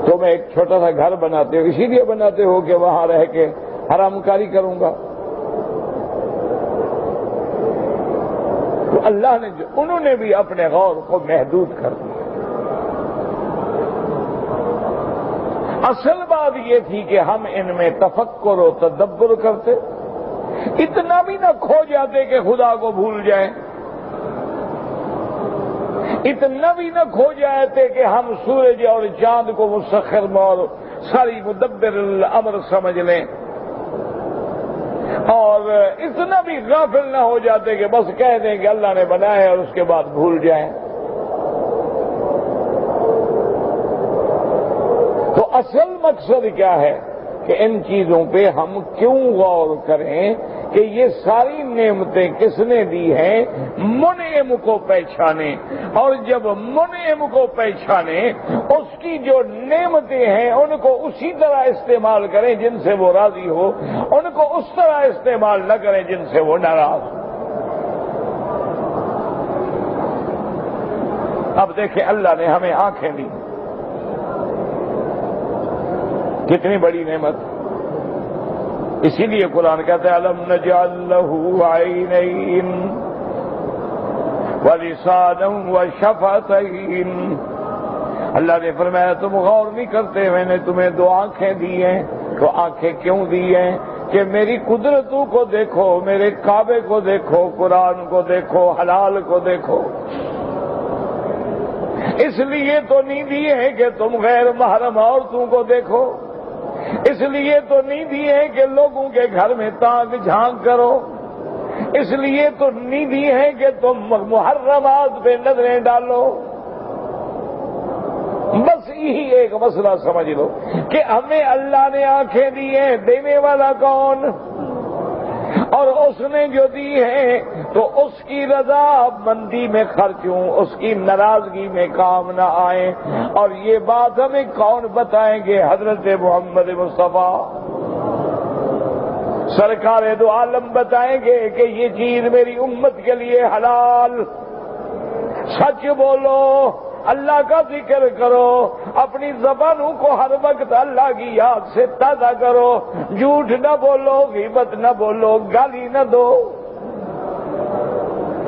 تم ایک چھوٹا سا گھر بناتے ہو، اسی لیے بناتے ہو کہ وہاں رہ کے حرام کاری کروں گا۔ تو اللہ نے انہوں نے بھی اپنے غور کو محدود کر دیا۔ اصل بات یہ تھی کہ ہم ان میں تفکر و تدبر کرتے، اتنا بھی نہ کھو جاتے کہ خدا کو بھول جائیں، اتنا بھی نہ کھو جاتے کہ ہم سورج اور چاند کو مسخر اور ساری مدبر الامر سمجھ لیں، اور اتنا بھی غافل نہ ہو جاتے کہ بس کہہ دیں کہ اللہ نے بنایا ہے اور اس کے بعد بھول جائیں۔ تو اصل مقصد کیا ہے کہ ان چیزوں پہ ہم کیوں غور کریں کہ یہ ساری نعمتیں کس نے دی ہیں؟ منعم کو پہچانے، اور جب منعم کو پہچانے اس کی جو نعمتیں ہیں ان کو اسی طرح استعمال کریں جن سے وہ راضی ہو، ان کو اس طرح استعمال نہ کریں جن سے وہ ناراض ہو۔ اب دیکھیں اللہ نے ہمیں آنکھیں دی، کتنی بڑی نعمت۔ اسی لیے قرآن کہتا ہے الم نجعل لہ عینین ولسانا وشفتین۔ اللہ نے فرمایا تم غور نہیں کرتے، میں نے تمہیں دو آنکھیں دی ہیں۔ تو آنکھیں کیوں دی ہیں؟ کہ میری قدرتوں کو دیکھو، میرے کعبے کو دیکھو، قرآن کو دیکھو، حلال کو دیکھو۔ اس لیے تو نہیں دیے ہیں کہ تم غیر محرم عورتوں کو دیکھو، اس لیے تو نہیں دیے ہیں کہ لوگوں کے گھر میں تاک جھانک کرو، اس لیے تو نہیں دی ہیں کہ تم محرمات پہ نظریں ڈالو۔ بس بس یہی ایک مسئلہ سمجھ لو کہ ہمیں اللہ نے آنکھیں دی ہیں، دینے والا کون؟ اور اس نے جو دی ہے تو اس کی رضا مندی میں خرچ ہوں، اس کی ناراضگی میں کام نہ آئے. اور یہ بات ہمیں کون بتائیں گے؟ حضرت محمد مصطفیٰ سرکار دو عالم بتائیں گے کہ یہ چیز میری امت کے لیے حلال. سچ بولو، اللہ کا ذکر کرو، اپنی زبانوں کو ہر وقت اللہ کی یاد سے تازہ کرو، جھوٹ نہ بولو، غیبت نہ بولو، گالی نہ دو.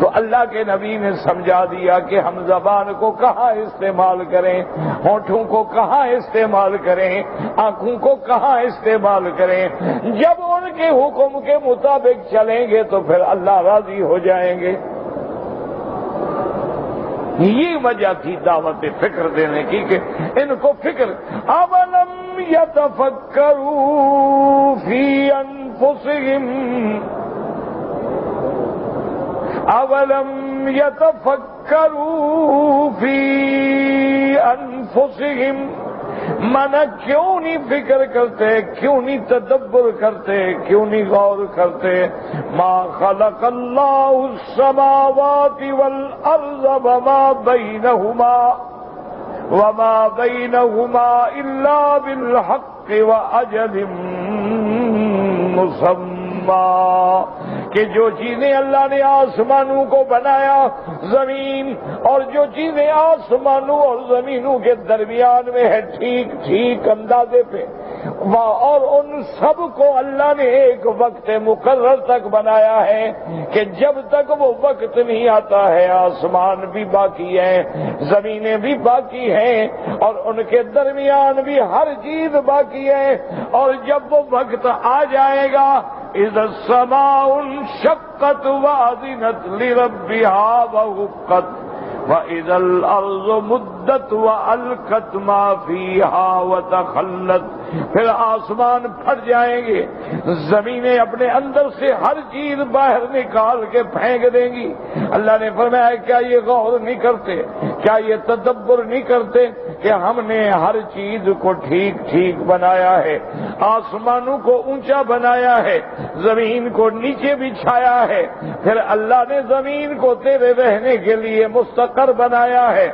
تو اللہ کے نبی نے سمجھا دیا کہ ہم زبان کو کہاں استعمال کریں، ہونٹوں کو کہاں استعمال کریں، آنکھوں کو کہاں استعمال کریں. جب ان کے حکم کے مطابق چلیں گے تو پھر اللہ راضی ہو جائیں گے. یہ وجہ تھی دعوت فکر دینے کی کہ ان کو فکر. اولم یتفکروا فی انفسہم، اولم یتفکروا فی انفسہم، مانا کیوں نہیں فکر کرتے، کیوں نہیں تدبر کرتے، کیوں نہیں غور کرتے. ما خلق اللہ السماوات والارض وما بینہما الا بالحق واجل مسمى، کہ جو چیزیں اللہ نے آسمانوں کو بنایا، زمین اور جو چیزیں آسمانوں اور زمینوں کے درمیان میں ہے، ٹھیک ٹھیک اندازے پہ، اور ان سب کو اللہ نے ایک وقت مقرر تک بنایا ہے کہ جب تک وہ وقت نہیں آتا ہے آسمان بھی باقی ہے، زمینیں بھی باقی ہیں، اور ان کے درمیان بھی ہر چیز باقی ہے. اور جب وہ وقت آ جائے گا، اذا السماء انشقت وأذنت لربها وحقت وإذا الأرض مدت وألقت ما فيها وتخلت، پھر آسمان پھٹ جائیں گے، زمینیں اپنے اندر سے ہر چیز باہر نکال کے پھینک دیں گی. اللہ نے فرمایا کیا یہ غور نہیں کرتے، کیا یہ تدبر نہیں کرتے کہ ہم نے ہر چیز کو ٹھیک ٹھیک بنایا ہے، آسمانوں کو اونچا بنایا ہے، زمین کو نیچے بچھایا ہے، پھر اللہ نے زمین کو تیرے رہنے کے لیے مستقر بنایا ہے،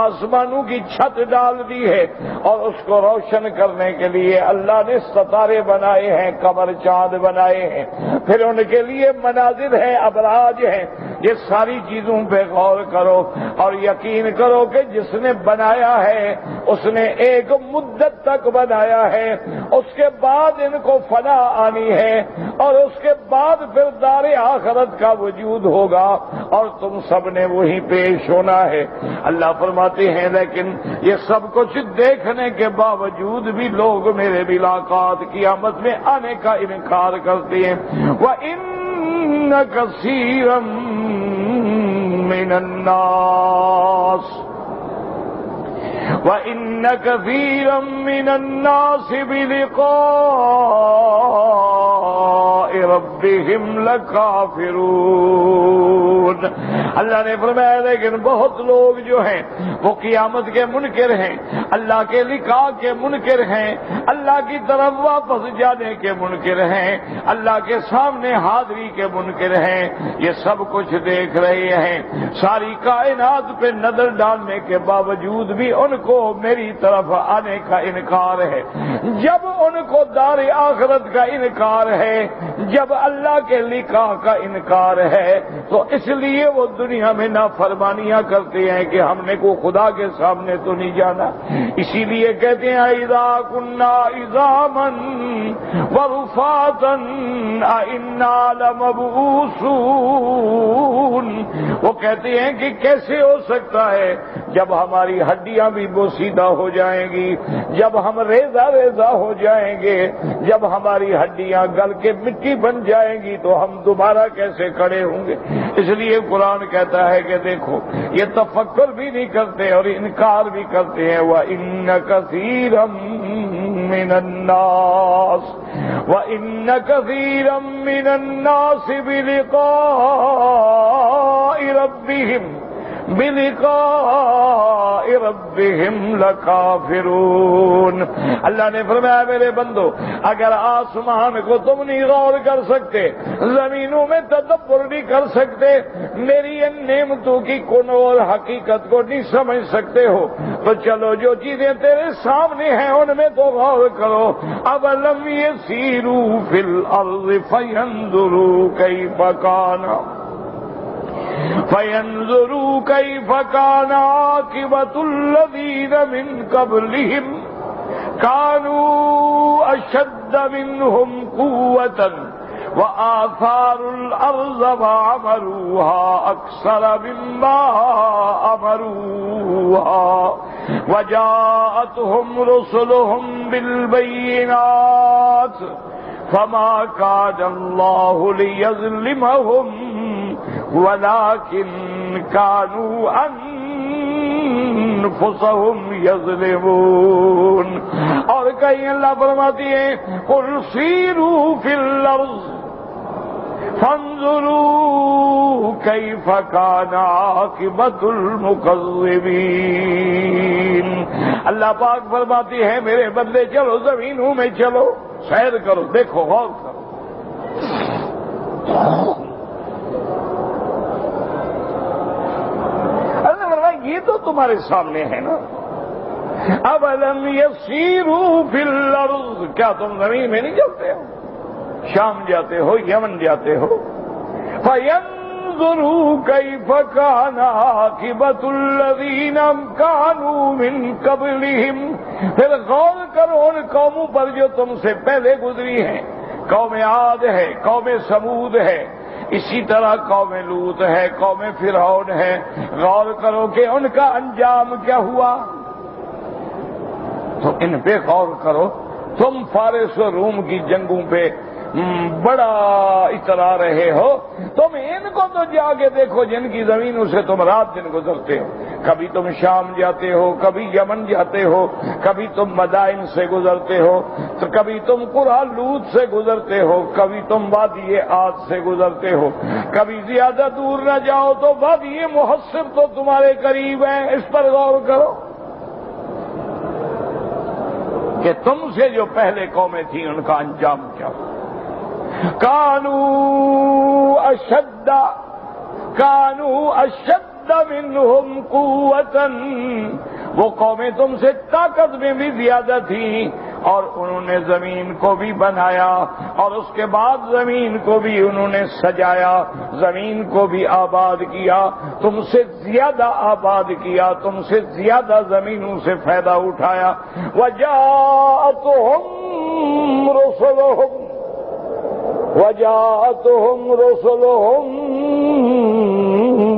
آسمانوں کی چھت ڈال دی ہے، اور اس کو روشن کرنے کے لیے اللہ نے ستارے بنائے ہیں، قمر چاند بنائے ہیں، پھر ان کے لیے مناظر ہیں، ابراج ہیں. یہ ساری چیزوں پہ غور کرو اور یقین کرو کہ جس نے بنایا ہے اس نے ایک مدت تک بنایا ہے، اس کے بعد ان کو فنا آنی ہے، اور اس کے بعد پھر دار آخرت کا وجود ہوگا اور تم سب نے وہی پیش ہونا ہے. اللہ فرماتے ہیں لیکن یہ سب کچھ دیکھنے کے باوجود بھی لوگ میرے ملاقات قیامت میں آنے کا انکار کرتے ہیں. وَإِنَّ كَثِيرًا مِّنَ النَّاسِ وَإِنَّ كَثِيرًا مِّنَ النَّاسِ بِلِقَاءِ رَبِّهِمْ لَكَافِرُونَ. اللہ نے فرمایا لیکن بہت لوگ جو ہیں وہ قیامت کے منکر ہیں، اللہ کے لقاء کے منکر ہیں، اللہ کی طرف واپس جانے کے منکر ہیں، اللہ کے سامنے حاضری کے منکر ہیں. یہ سب کچھ دیکھ رہے ہیں، ساری کائنات پہ نظر ڈالنے کے باوجود بھی ان کو میری طرف آنے کا انکار ہے. جب ان کو دار آخرت کا انکار ہے، جب اللہ کے لقاء کا انکار ہے، تو اس لیے وہ دنیا میں نافرمانیاں کرتے ہیں کہ ہم نے کو خدا کے سامنے تو نہیں جانا. اسی لیے کہتے ہیں اذا كنا عظاما ورفاتا انا لمبعوثون. وہ کہتے ہیں کہ کیسے ہو سکتا ہے جب ہماری ہڈیاں بھی بوسیدہ ہو جائیں گی، جب ہم ریزہ ریزہ ہو جائیں گے، جب ہماری ہڈیاں گل کے مٹی بن جائیں گی تو ہم دوبارہ کیسے کھڑے ہوں گے. اس لیے قرآن کہتا ہے کہ دیکھو یہ تفکر بھی نہیں کرتے اور انکار بھی کرتے ہیں. وَإِنَّ كَثِيرًا مِّنَ النَّاسِ وَإِنَّ كَثِيرًا مِّنَ النَّاسِ بِلِقَاءِ رَبِّهِمْ بلقاء ربهم لکافرون۔ اللہ نے فرمایا میرے بندو اگر آسمان کو تم نہیں غور کر سکتے، زمینوں میں تدبر نہیں کر سکتے، میری ان نعمتوں کی کن اور حقیقت کو نہیں سمجھ سکتے ہو، تو چلو جو چیزیں تیرے سامنے ہیں ان میں تو غور کرو۔ اولم یسیروا فی الارض فینظروا کیف کان عاقبۃ الذین من قبلہم كانوا أشد منهم قوة وآثاروا الأرض وعمروها أكثر مما عمروها وجاءتهم رسلهم بالبينات فما كان الله ليظلمهم ولكن كانوا أنفسهم يظلمون۔ اور کہیں اللہ فرماتی ہے قل سیروا فی الارض فانظروا کیف کان عاقبۃ المکذبین۔ اللہ پاک فرماتی ہے میرے بندے چلو زمینوں میں چلو، سیر کرو، دیکھو، غور کرو۔ یہ تو تمہارے سامنے ہے نا۔ اولم یسیروا فی الارض، کیا تم زمین میں نہیں چلتے ہو؟ شام جاتے ہو، یمن جاتے ہو، فینظروا کیف کان عاقبۃ الذین کانوا من قبلہم، پھر غور کرو ان قوموں پر جو تم سے پہلے گزری ہیں، قوم عاد ہے، قوم سمود ہے، اسی طرح قوم لوط ہے، قوم فرعون ہے، غور کرو کہ ان کا انجام کیا ہوا۔ تو ان پہ غور کرو۔ تم فارس و روم کی جنگوں پہ بڑا اترا رہے ہو، تم ان کو تو جا کے دیکھو جن کی زمینوں سے تم رات دن گزرتے ہو۔ کبھی تم شام جاتے ہو، کبھی یمن جاتے ہو، کبھی تم مدائن سے گزرتے ہو، تو کبھی تم قرى لوط سے گزرتے ہو، کبھی تم وادی عاد سے گزرتے ہو، کبھی زیادہ دور نہ جاؤ تو وادی محصب تو تمہارے قریب ہے۔ اس پر غور کرو کہ تم سے جو پہلے قومیں تھیں ان کا انجام کیا ہوا۔ كانوا أشد منهم قوة، وہ قومیں تم سے طاقت میں بھی زیادہ تھیں، اور انہوں نے زمین کو بھی بنایا، اور اس کے بعد زمین کو بھی انہوں نے سجایا، زمین کو بھی آباد کیا، تم سے زیادہ آباد کیا، تم سے زیادہ زمینوں سے فائدہ اٹھایا۔ وجاءتهم رسلهم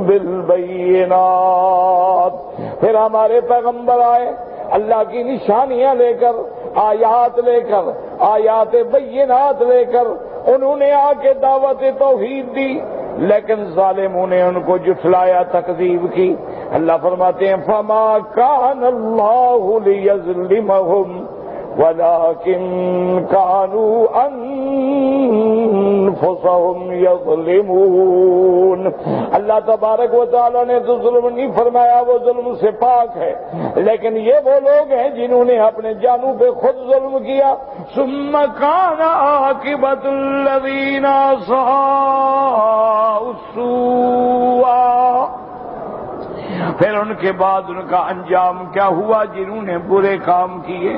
بالبينات، پھر ہمارے پیغمبر آئے اللہ کی نشانیاں لے کر، آیات لے کر، آیات بینات لے کر، انہوں نے آ کے دعوت توحید دی، لیکن ظالموں نے ان کو جھٹلایا، تکذیب کی۔ اللہ فرماتے ہیں فما كان الله ليظلمهم ولكن كانوا أنفسهم يظلمون۔ اللہ تبارک و تعالیٰ نے تو ظلم نہیں فرمایا، وہ ظلم سے پاک ہے، لیکن یہ وہ لوگ ہیں جنہوں نے اپنے جانوں پہ خود ظلم کیا۔ ثم كان عاقبة الذين أساءوا السوء، پھر ان کے بعد ان کا انجام کیا ہوا؟ جنہوں نے برے کام کیے،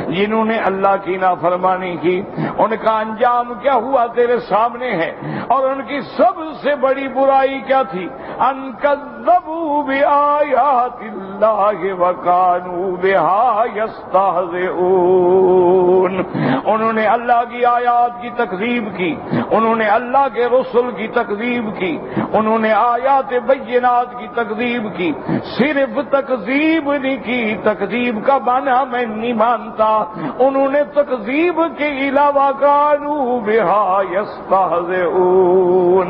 جنہوں نے اللہ کی نافرمانی کی، ان کا انجام کیا ہوا تیرے سامنے ہے۔ اور ان کی سب سے بڑی برائی کیا تھی؟ ان کذبوا بآیات اللہ وکانوا بہا یستہزئون، انہوں نے اللہ کی آیات کی تکذیب کی، انہوں نے اللہ کے رسل کی تکذیب کی، انہوں نے آیات بینات کی تکذیب کی۔ صرف تکذیب نہیں کی، تکذیب کا معنی میں نہیں مانتا، انہوں نے تکذیب کے علاوہ کانوا بہا یستہزئون،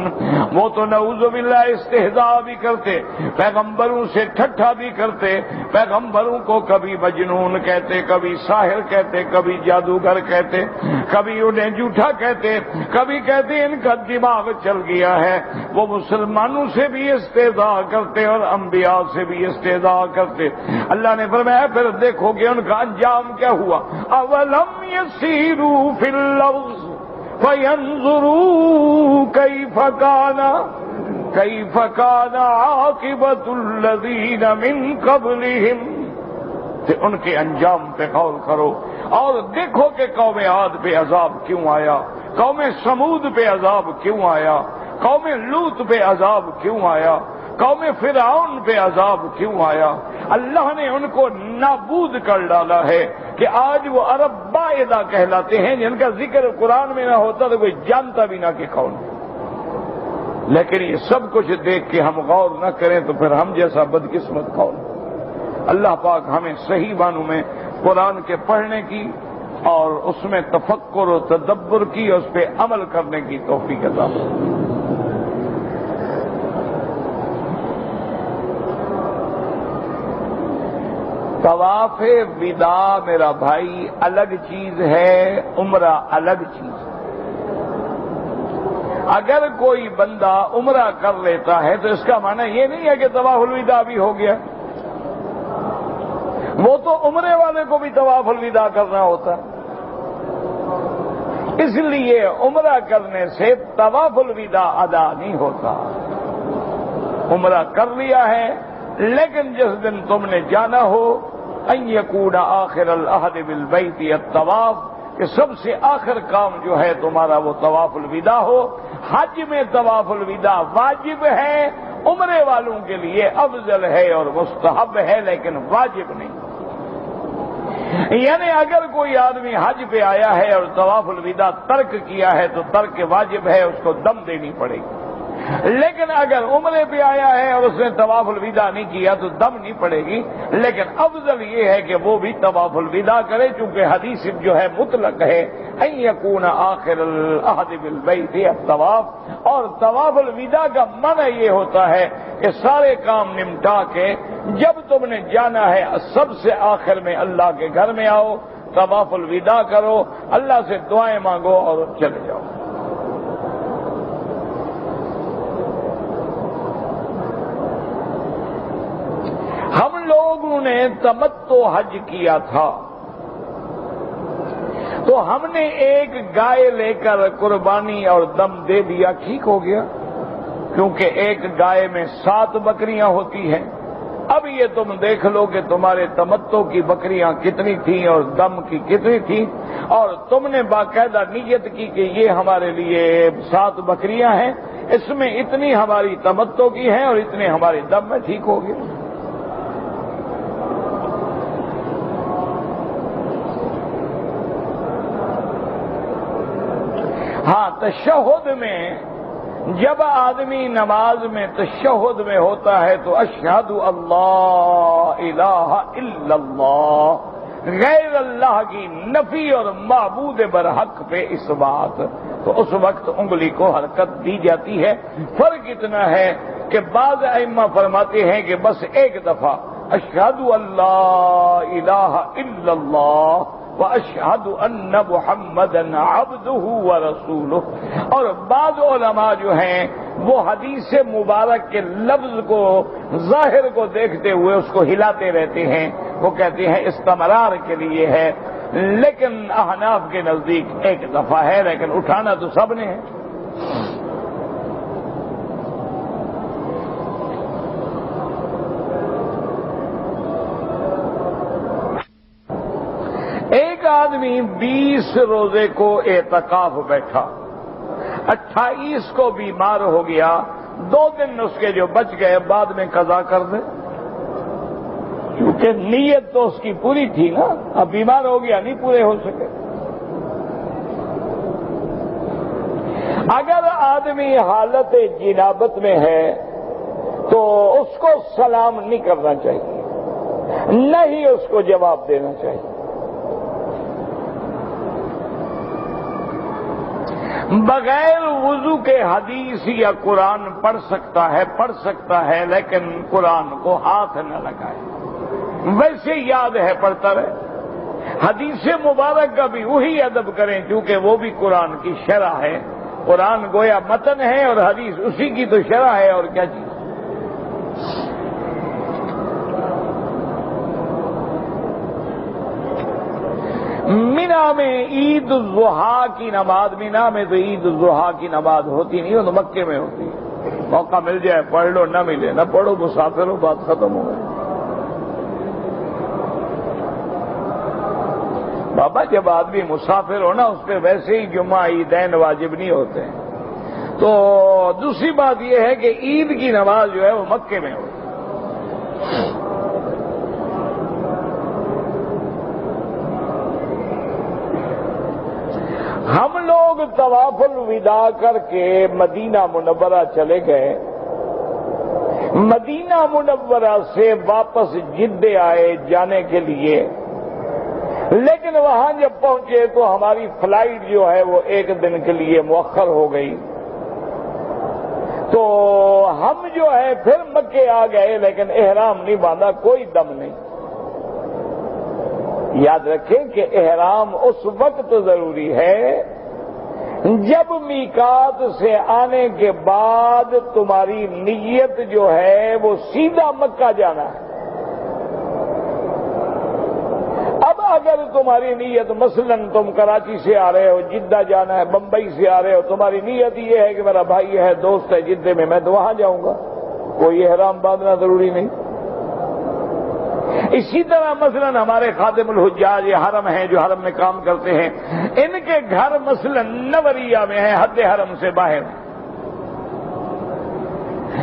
وہ تو نعوذ باللہ استہزاء بھی کرتے، پیغمبروں سے ٹھٹھا بھی کرتے، کرتے، پیغمبروں کو کبھی مجنون کہتے، کبھی ساحر کہتے، کبھی جادوگر کہتے، کبھی انہیں جھوٹا کہتے، کبھی کہتے ان کا دماغ چل گیا ہے۔ وہ مسلمانوں سے بھی استہزاء کرتے اور انبیاء سے بھی استہزاء کرتے۔ اللہ نے فرمایا پھر دیکھو کہ ان کا انجام کیا ہوا۔ اولم یسیروا فی الارض فینظروا کیف کان عاقبۃ الذین من قبلہم، کہ ان کے انجام پہ غور کرو اور دیکھو کہ قوم عاد پہ عذاب کیوں آیا، قوم سمود پہ عذاب کیوں آیا، قوم لوط پہ عذاب کیوں آیا، قوم فرعون پہ عذاب کیوں آیا۔ اللہ نے ان کو نابود کر ڈالا ہے کہ آج وہ عرب باعدہ کہلاتے ہیں، جن کا ذکر قرآن میں نہ ہوتا تو کوئی جانتا بھی نہ کہ کون۔ لیکن یہ سب کچھ دیکھ کے ہم غور نہ کریں تو پھر ہم جیسا بدقسمت کون۔ اللہ پاک ہمیں صحیح معنوں میں قرآن کے پڑھنے کی اور اس میں تفکر و تدبر کی اور اس پہ عمل کرنے کی توفیق عطا فرمائے۔ طواف وداع میرا بھائی الگ چیز ہے، عمرہ الگ چیز ہے۔ اگر کوئی بندہ عمرہ کر لیتا ہے تو اس کا معنی یہ نہیں ہے کہ طواف الوداع بھی ہو گیا، وہ تو عمرے والے کو بھی طواف الوداع کرنا ہوتا ہے۔ اس لیے عمرہ کرنے سے طواف الوداع ادا نہیں ہوتا۔ عمرہ کر لیا ہے لیکن جس دن تم نے جانا ہو ان یکون آخر العہد بالبیت الطواف، کہ سب سے آخر کام جو ہے تمہارا وہ طواف الوداع ہو۔ حج میں طواف الوداع واجب ہے، عمرے والوں کے لیے افضل ہے اور مستحب ہے لیکن واجب نہیں۔ یعنی اگر کوئی آدمی حج پہ آیا ہے اور طواف الوداع ترک کیا ہے تو ترک واجب ہے، اس کو دم دینی پڑے گی۔ لیکن اگر عمرے پہ آیا ہے اور اس نے طواف الوداع نہیں کیا تو دم نہیں پڑے گی، لیکن افضل یہ ہے کہ وہ بھی طواف الوداع کرے، چونکہ حدیث جو ہے مطلق ہے ان یکون آخر العہد بالبیت الطواف، اور طواف الوداع کا معنی یہ ہوتا ہے کہ سارے کام نمٹا کے جب تم نے جانا ہے سب سے آخر میں اللہ کے گھر میں آؤ، طواف الوداع کرو، اللہ سے دعائیں مانگو اور چلے جاؤ۔ ہم لوگوں نے تمتع حج کیا تھا تو ہم نے ایک گائے لے کر قربانی اور دم دے دیا، ٹھیک ہو گیا، کیونکہ ایک گائے میں 7 بکریاں ہوتی ہیں۔ اب یہ تم دیکھ لو کہ تمہارے تمتع کی بکریاں کتنی تھیں اور دم کی کتنی تھیں، اور تم نے باقاعدہ نیت کی کہ یہ ہمارے لیے 7 بکریاں ہیں، اس میں اتنی ہماری تمتع کی ہیں اور اتنے ہمارے دم میں، ٹھیک ہو گیا۔ ہاں، تشہد میں جب آدمی نماز میں تشہد میں ہوتا ہے تو اشہد اللہ الہ الا اللہ، غیر اللہ کی نفی اور معبود برحق پہ اس بات، تو اس وقت انگلی کو حرکت دی جاتی ہے۔ فرق اتنا ہے کہ بعض ائمہ فرماتے ہیں کہ بس ایک دفعہ اشہد اللہ الہ الا اللہ وَأَشْهَدُ أَنَّ مُحَمَّدًا عَبْدُهُ وَرَسُولُهُ، اور بعض علماء جو ہیں وہ حدیث مبارک کے لفظ کو، ظاہر کو دیکھتے ہوئے اس کو ہلاتے رہتے ہیں، وہ کہتے ہیں استمرار کے لیے ہے، لیکن احناف کے نزدیک ایک دفعہ ہے، لیکن اٹھانا تو سب نے ہے۔ ایک آدمی 20 روزے کو اعتکاف بیٹھا، 28 کو بیمار ہو گیا، 2 دن اس کے جو بچ گئے بعد میں قضا کر دے، کیونکہ نیت تو اس کی پوری تھی نا، اب بیمار ہو گیا نہیں پورے ہو سکے۔ اگر آدمی حالت جنابت میں ہے تو اس کو سلام نہیں کرنا چاہیے، نہ ہی اس کو جواب دینا چاہیے۔ بغیر وضو کے حدیث یا قرآن پڑھ سکتا ہے لیکن قرآن کو ہاتھ نہ لگائے۔ ویسے یاد ہے پڑھتا رہے. حدیث مبارک کا بھی وہی ادب کریں چونکہ وہ بھی قرآن کی شرح ہے. قرآن گویا متن ہے اور حدیث اسی کی تو شرح ہے، اور کیا چیز. مینا میں عید الضحیٰ کی نماز، مینا میں تو عید الضحیٰ کی نماز ہوتی نہیں، وہ تو مکے میں ہوتی ہے. موقع مل جائے پڑھ لو، نہ ملے نہ پڑھو، مسافر ہو، بات ختم ہو گئی. بابا جب آدمی مسافر ہو نا اس پہ ویسے ہی جمعہ عیدین واجب نہیں ہوتے ہیں. تو دوسری بات یہ ہے کہ عید کی نماز جو ہے وہ مکے میں ہوتی ہے. ہم لوگ طواف الوداع کر کے مدینہ منورہ چلے گئے. مدینہ منورہ سے واپس جدے آئے جانے کے لیے، لیکن وہاں جب پہنچے تو ہماری فلائٹ جو ہے وہ ایک دن کے لیے مؤخر ہو گئی. تو ہم جو ہے پھر مکے آ گئے، لیکن احرام نہیں باندھا، کوئی دم نہیں. یاد رکھیں کہ احرام اس وقت ضروری ہے جب میقات سے آنے کے بعد تمہاری نیت جو ہے وہ سیدھا مکہ جانا ہے. اب اگر تمہاری نیت مثلا تم کراچی سے آ رہے ہو، جدہ جانا ہے، بمبئی سے آ رہے ہو، تمہاری نیت یہ ہے کہ میرا بھائی ہے، دوست ہے جدے میں، میں تو وہاں جاؤں گا، کوئی احرام باندھنا ضروری نہیں. اسی طرح مثلا ہمارے خادم الحجاج حرم ہیں جو حرم میں کام کرتے ہیں، ان کے گھر مثلا نوریہ میں ہیں، حد حرم سے باہر.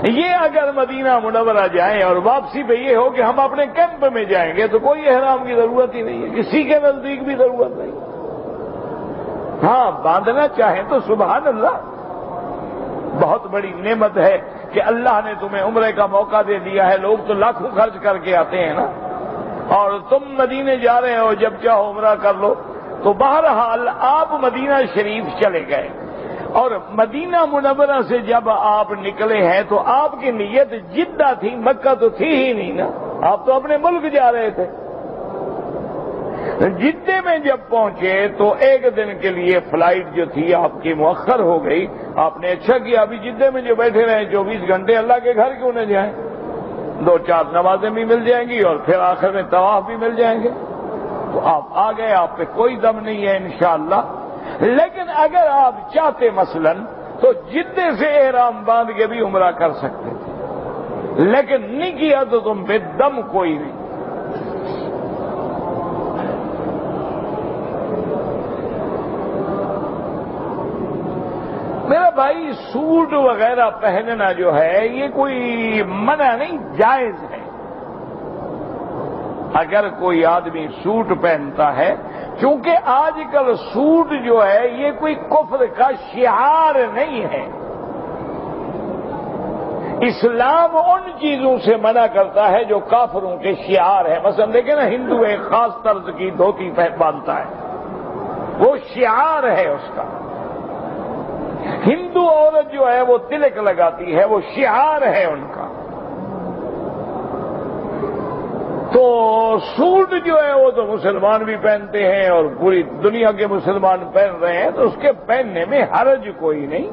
یہ اگر مدینہ منورہ جائیں اور واپسی پہ یہ ہو کہ ہم اپنے کیمپ میں جائیں گے تو کوئی احرام کی ضرورت ہی نہیں ہے، کسی کے نزدیک بھی ضرورت نہیں. ہاں باندھنا چاہیں تو سبحان اللہ، بہت بڑی نعمت ہے کہ اللہ نے تمہیں عمرے کا موقع دے دیا ہے. لوگ تو لاکھوں خرچ کر کے آتے ہیں نا، اور تم مدینے جا رہے ہو، جب چاہو عمرہ کر لو. تو بہرحال آپ مدینہ شریف چلے گئے، اور مدینہ منورہ سے جب آپ نکلے ہیں تو آپ کی نیت جدہ تھی، مکہ تو تھی ہی نہیں نا، آپ تو اپنے ملک جا رہے تھے. جدے میں جب پہنچے تو ایک دن کے لیے فلائٹ جو تھی آپ کی مؤخر ہو گئی. آپ نے اچھا کیا، ابھی جدے میں جو بیٹھے رہے 24 گھنٹے، اللہ کے گھر کیوں نہ جائیں، 2-4 نمازیں بھی مل جائیں گی اور پھر آخر میں طواف بھی مل جائیں گے. تو آپ آ گئے، آپ پہ کوئی دم نہیں ہے انشاءاللہ. لیکن اگر آپ چاہتے مثلا تو جدے سے احرام باندھ کے بھی عمرہ کر سکتے تھے، لیکن نہیں کیا تو تم پہ دم کوئی نہیں. میرا بھائی سوٹ وغیرہ پہننا جو ہے یہ کوئی منع نہیں، جائز ہے. اگر کوئی آدمی سوٹ پہنتا ہے، کیونکہ آج کل سوٹ جو ہے یہ کوئی کفر کا شعار نہیں ہے. اسلام ان چیزوں سے منع کرتا ہے جو کافروں کے شعار ہیں. مثلا دیکھیں نا، ہندو ایک خاص طرز کی دھوتی باندھتا ہے، وہ شعار ہے اس کا. ہندو عورت جو ہے وہ تلک لگاتی ہے، وہ شعار ہے ان کا. تو سوٹ جو ہے وہ تو مسلمان بھی پہنتے ہیں اور پوری دنیا کے مسلمان پہن رہے ہیں، تو اس کے پہننے میں حرج کوئی نہیں،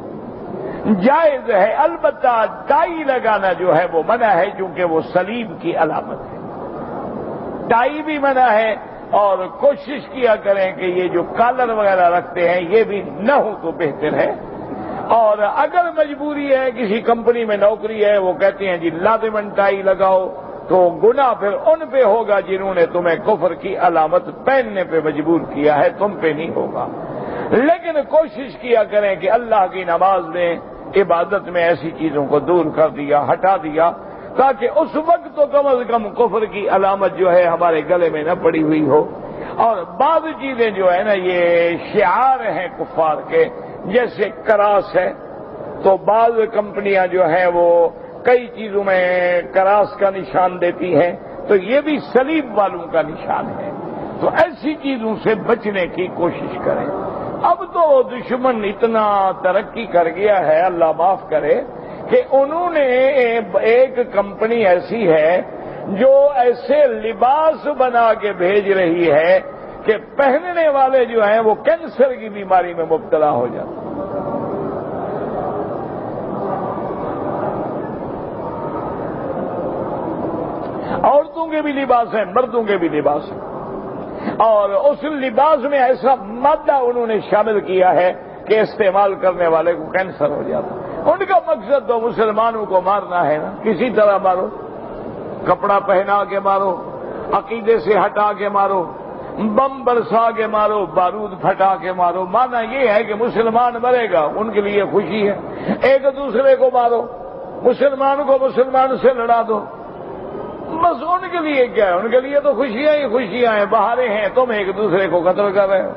جائز ہے. البتہ ٹائی لگانا جو ہے وہ منع ہے، کیونکہ وہ صلیب کی علامت ہے. ٹائی بھی منع ہے، اور کوشش کیا کریں کہ یہ جو کالر وغیرہ رکھتے ہیں یہ بھی نہ ہو تو بہتر ہے. اور اگر مجبوری ہے، کسی کمپنی میں نوکری ہے، وہ کہتے ہیں جی لازماً ٹائی لگاؤ، تو گناہ پھر ان پہ ہوگا جنہوں نے تمہیں کفر کی علامت پہننے پہ مجبور کیا ہے، تم پہ نہیں ہوگا. لیکن کوشش کیا کریں کہ اللہ کی نماز میں، عبادت میں ایسی چیزوں کو دور کر دیا، ہٹا دیا، تاکہ اس وقت تو کم از کم کفر کی علامت جو ہے ہمارے گلے میں نہ پڑی ہوئی ہو. اور بعض چیزیں جو ہے نا یہ شعار ہیں کفار کے، جیسے کراس ہے، تو بعض کمپنیاں جو ہیں وہ کئی چیزوں میں کراس کا نشان دیتی ہیں، تو یہ بھی صلیب والوں کا نشان ہے. تو ایسی چیزوں سے بچنے کی کوشش کریں. اب تو دشمن اتنا ترقی کر گیا ہے، اللہ معاف کرے، کہ انہوں نے ایک کمپنی ایسی ہے جو ایسے لباس بنا کے بھیج رہی ہے کہ پہننے والے جو ہیں وہ کینسر کی بیماری میں مبتلا ہو جاتے ہیں۔ عورتوں کے بھی لباس ہیں، مردوں کے بھی لباس ہیں، اور اس لباس میں ایسا مادہ انہوں نے شامل کیا ہے کہ استعمال کرنے والے کو کینسر ہو جاتا ہے۔ ان کا مقصد تو مسلمانوں کو مارنا ہے نا، کسی طرح مارو، کپڑا پہنا کے مارو، عقیدے سے ہٹا کے مارو، بم برسا کے مارو، بارود پھٹا کے مارو۔ مانا یہ ہے کہ مسلمان مرے گا، ان کے لیے خوشی ہے۔ ایک دوسرے کو مارو، مسلمان کو مسلمان سے لڑا دو، بس ان کے لیے کیا ہے؟ ان کے لیے تو خوشیاں ہی خوشیاں ہیں، بہاریں ہیں، تم ایک دوسرے کو قتل کر رہے ہو۔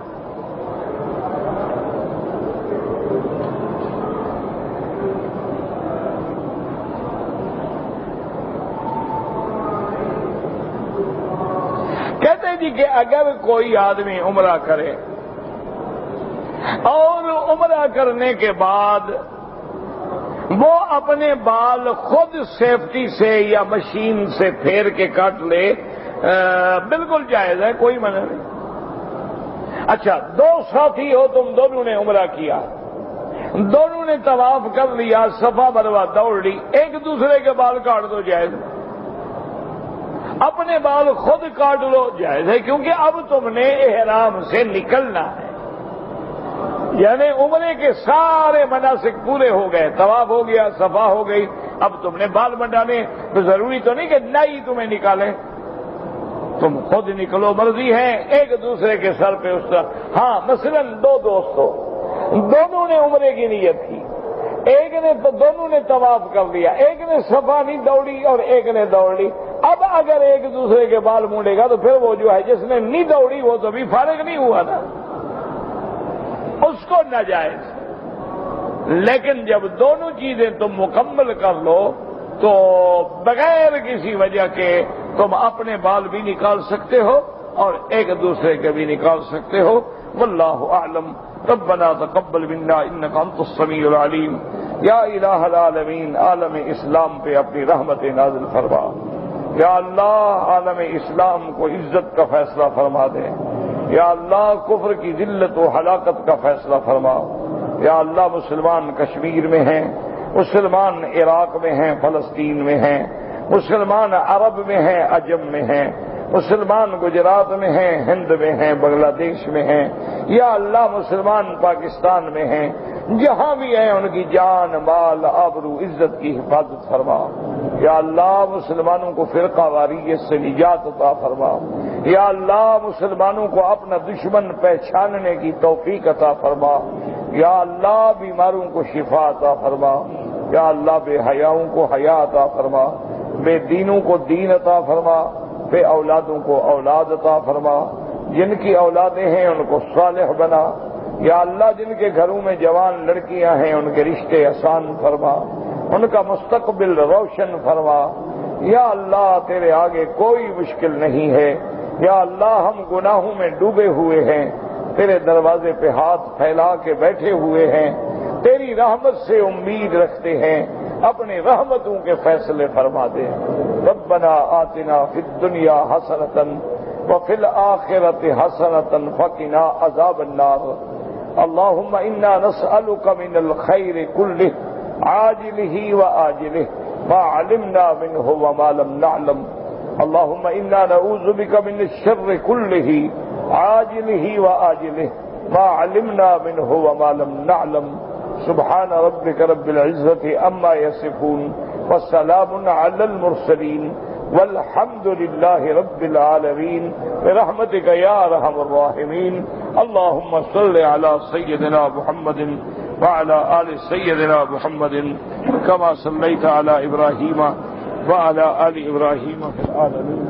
کہتے ہیں جی کہ اگر کوئی آدمی عمرہ کرے اور عمرہ کرنے کے بعد وہ اپنے بال خود سیفٹی سے یا مشین سے پھیر کے کاٹ لے، بالکل جائز ہے، کوئی منع نہیں۔ اچھا، دو ساتھی ہو، تم دونوں نے عمرہ کیا، دونوں نے طواف کر لیا، صفا مروہ دوڑ لی، ایک دوسرے کے بال کاٹ دو، جائز ہے۔ اپنے بال خود کاٹ لو، جائز ہے، کیونکہ اب تم نے احرام سے نکلنا ہے، یعنی عمرے کے سارے مناسک پورے ہو گئے، طواف ہو گیا، صفا ہو گئی، اب تم نے بال منڈانے، تو ضروری تو نہیں کہ نائی تمہیں نکالے، تم خود نکلو، مرضی ہے ایک دوسرے کے سر پہ اس طرح۔ ہاں، مثلا دو دوست ہو، دونوں نے عمرے کی نیت کی، ایک نے تو دونوں نے طواف کر لیا، ایک نے صفا نہیں دوڑی اور ایک نے دوڑ لی۔ اب اگر ایک دوسرے کے بال مونڈے گا تو پھر وہ جو ہے جس نے نہیں دوڑی وہ تو بھی فارغ نہیں ہوا نا، اس کو ناجائز۔ لیکن جب دونوں چیزیں تم مکمل کر لو تو بغیر کسی وجہ کے تم اپنے بال بھی نکال سکتے ہو اور ایک دوسرے کے بھی نکال سکتے ہو۔ واللہ اعلم۔ ربنا تقبل منا انک انت السمیع العلیم۔ یا الہ العالمین، عالم اسلام پہ اپنی رحمت نازل فرما۔ یا اللہ، عالم اسلام کو عزت کا فیصلہ فرما دے۔ یا اللہ، کفر کی ذلت و ہلاکت کا فیصلہ فرما۔ یا اللہ، مسلمان کشمیر میں ہیں، مسلمان عراق میں ہیں، فلسطین میں ہیں، مسلمان عرب میں ہیں، عجم میں ہیں، مسلمان گجرات میں ہیں، ہند میں ہیں، بنگلہ دیش میں ہیں، یا اللہ مسلمان پاکستان میں ہیں، جہاں بھی ہیں ان کی جان، مال، آبرو، عزت کی حفاظت فرما۔ یا اللہ، مسلمانوں کو فرقہ واریت سے نجات عطا فرما۔ یا اللہ، مسلمانوں کو اپنا دشمن پہچاننے کی توفیق عطا فرما۔ یا اللہ، بیماروں کو شفا عطا فرما۔ یا اللہ، بے حیاؤں کو حیا عطا فرما، بے دینوں کو دین عطا فرما، بے اولادوں کو اولاد عطا فرما، جن کی اولادیں ہیں ان کو صالح بنا۔ یا اللہ، جن کے گھروں میں جوان لڑکیاں ہیں ان کے رشتے آسان فرما، ان کا مستقبل روشن فرما۔ یا اللہ، تیرے آگے کوئی مشکل نہیں ہے۔ یا اللہ، ہم گناہوں میں ڈوبے ہوئے ہیں، تیرے دروازے پہ ہاتھ پھیلا کے بیٹھے ہوئے ہیں، تیری رحمت سے امید رکھتے ہیں، اپنی رحمتوں کے فیصلے فرما دے۔ ربنا آتنا فی الدنیا حسنۃ وفی الآخرۃ حسنۃ وقنا عذاب النار۔ اللهم انا نسألك من الخير كله عاجله وآجله ما علمنا منه وما لم نعلم۔ اللهم انا نعوذ بك من الشر كله عاجله وآجله ما علمنا منه وما لم نعلم۔ سبحان ربك رب العزة عما يصفون وسلام على المرسلين والحمد لله رب العالمين برحمتك يا ارحم الراحمين۔ اللهم صل على سيدنا محمد وعلى آل سيدنا محمد كما صليت على إبراهيم وعلى آل إبراهيم في العالمين۔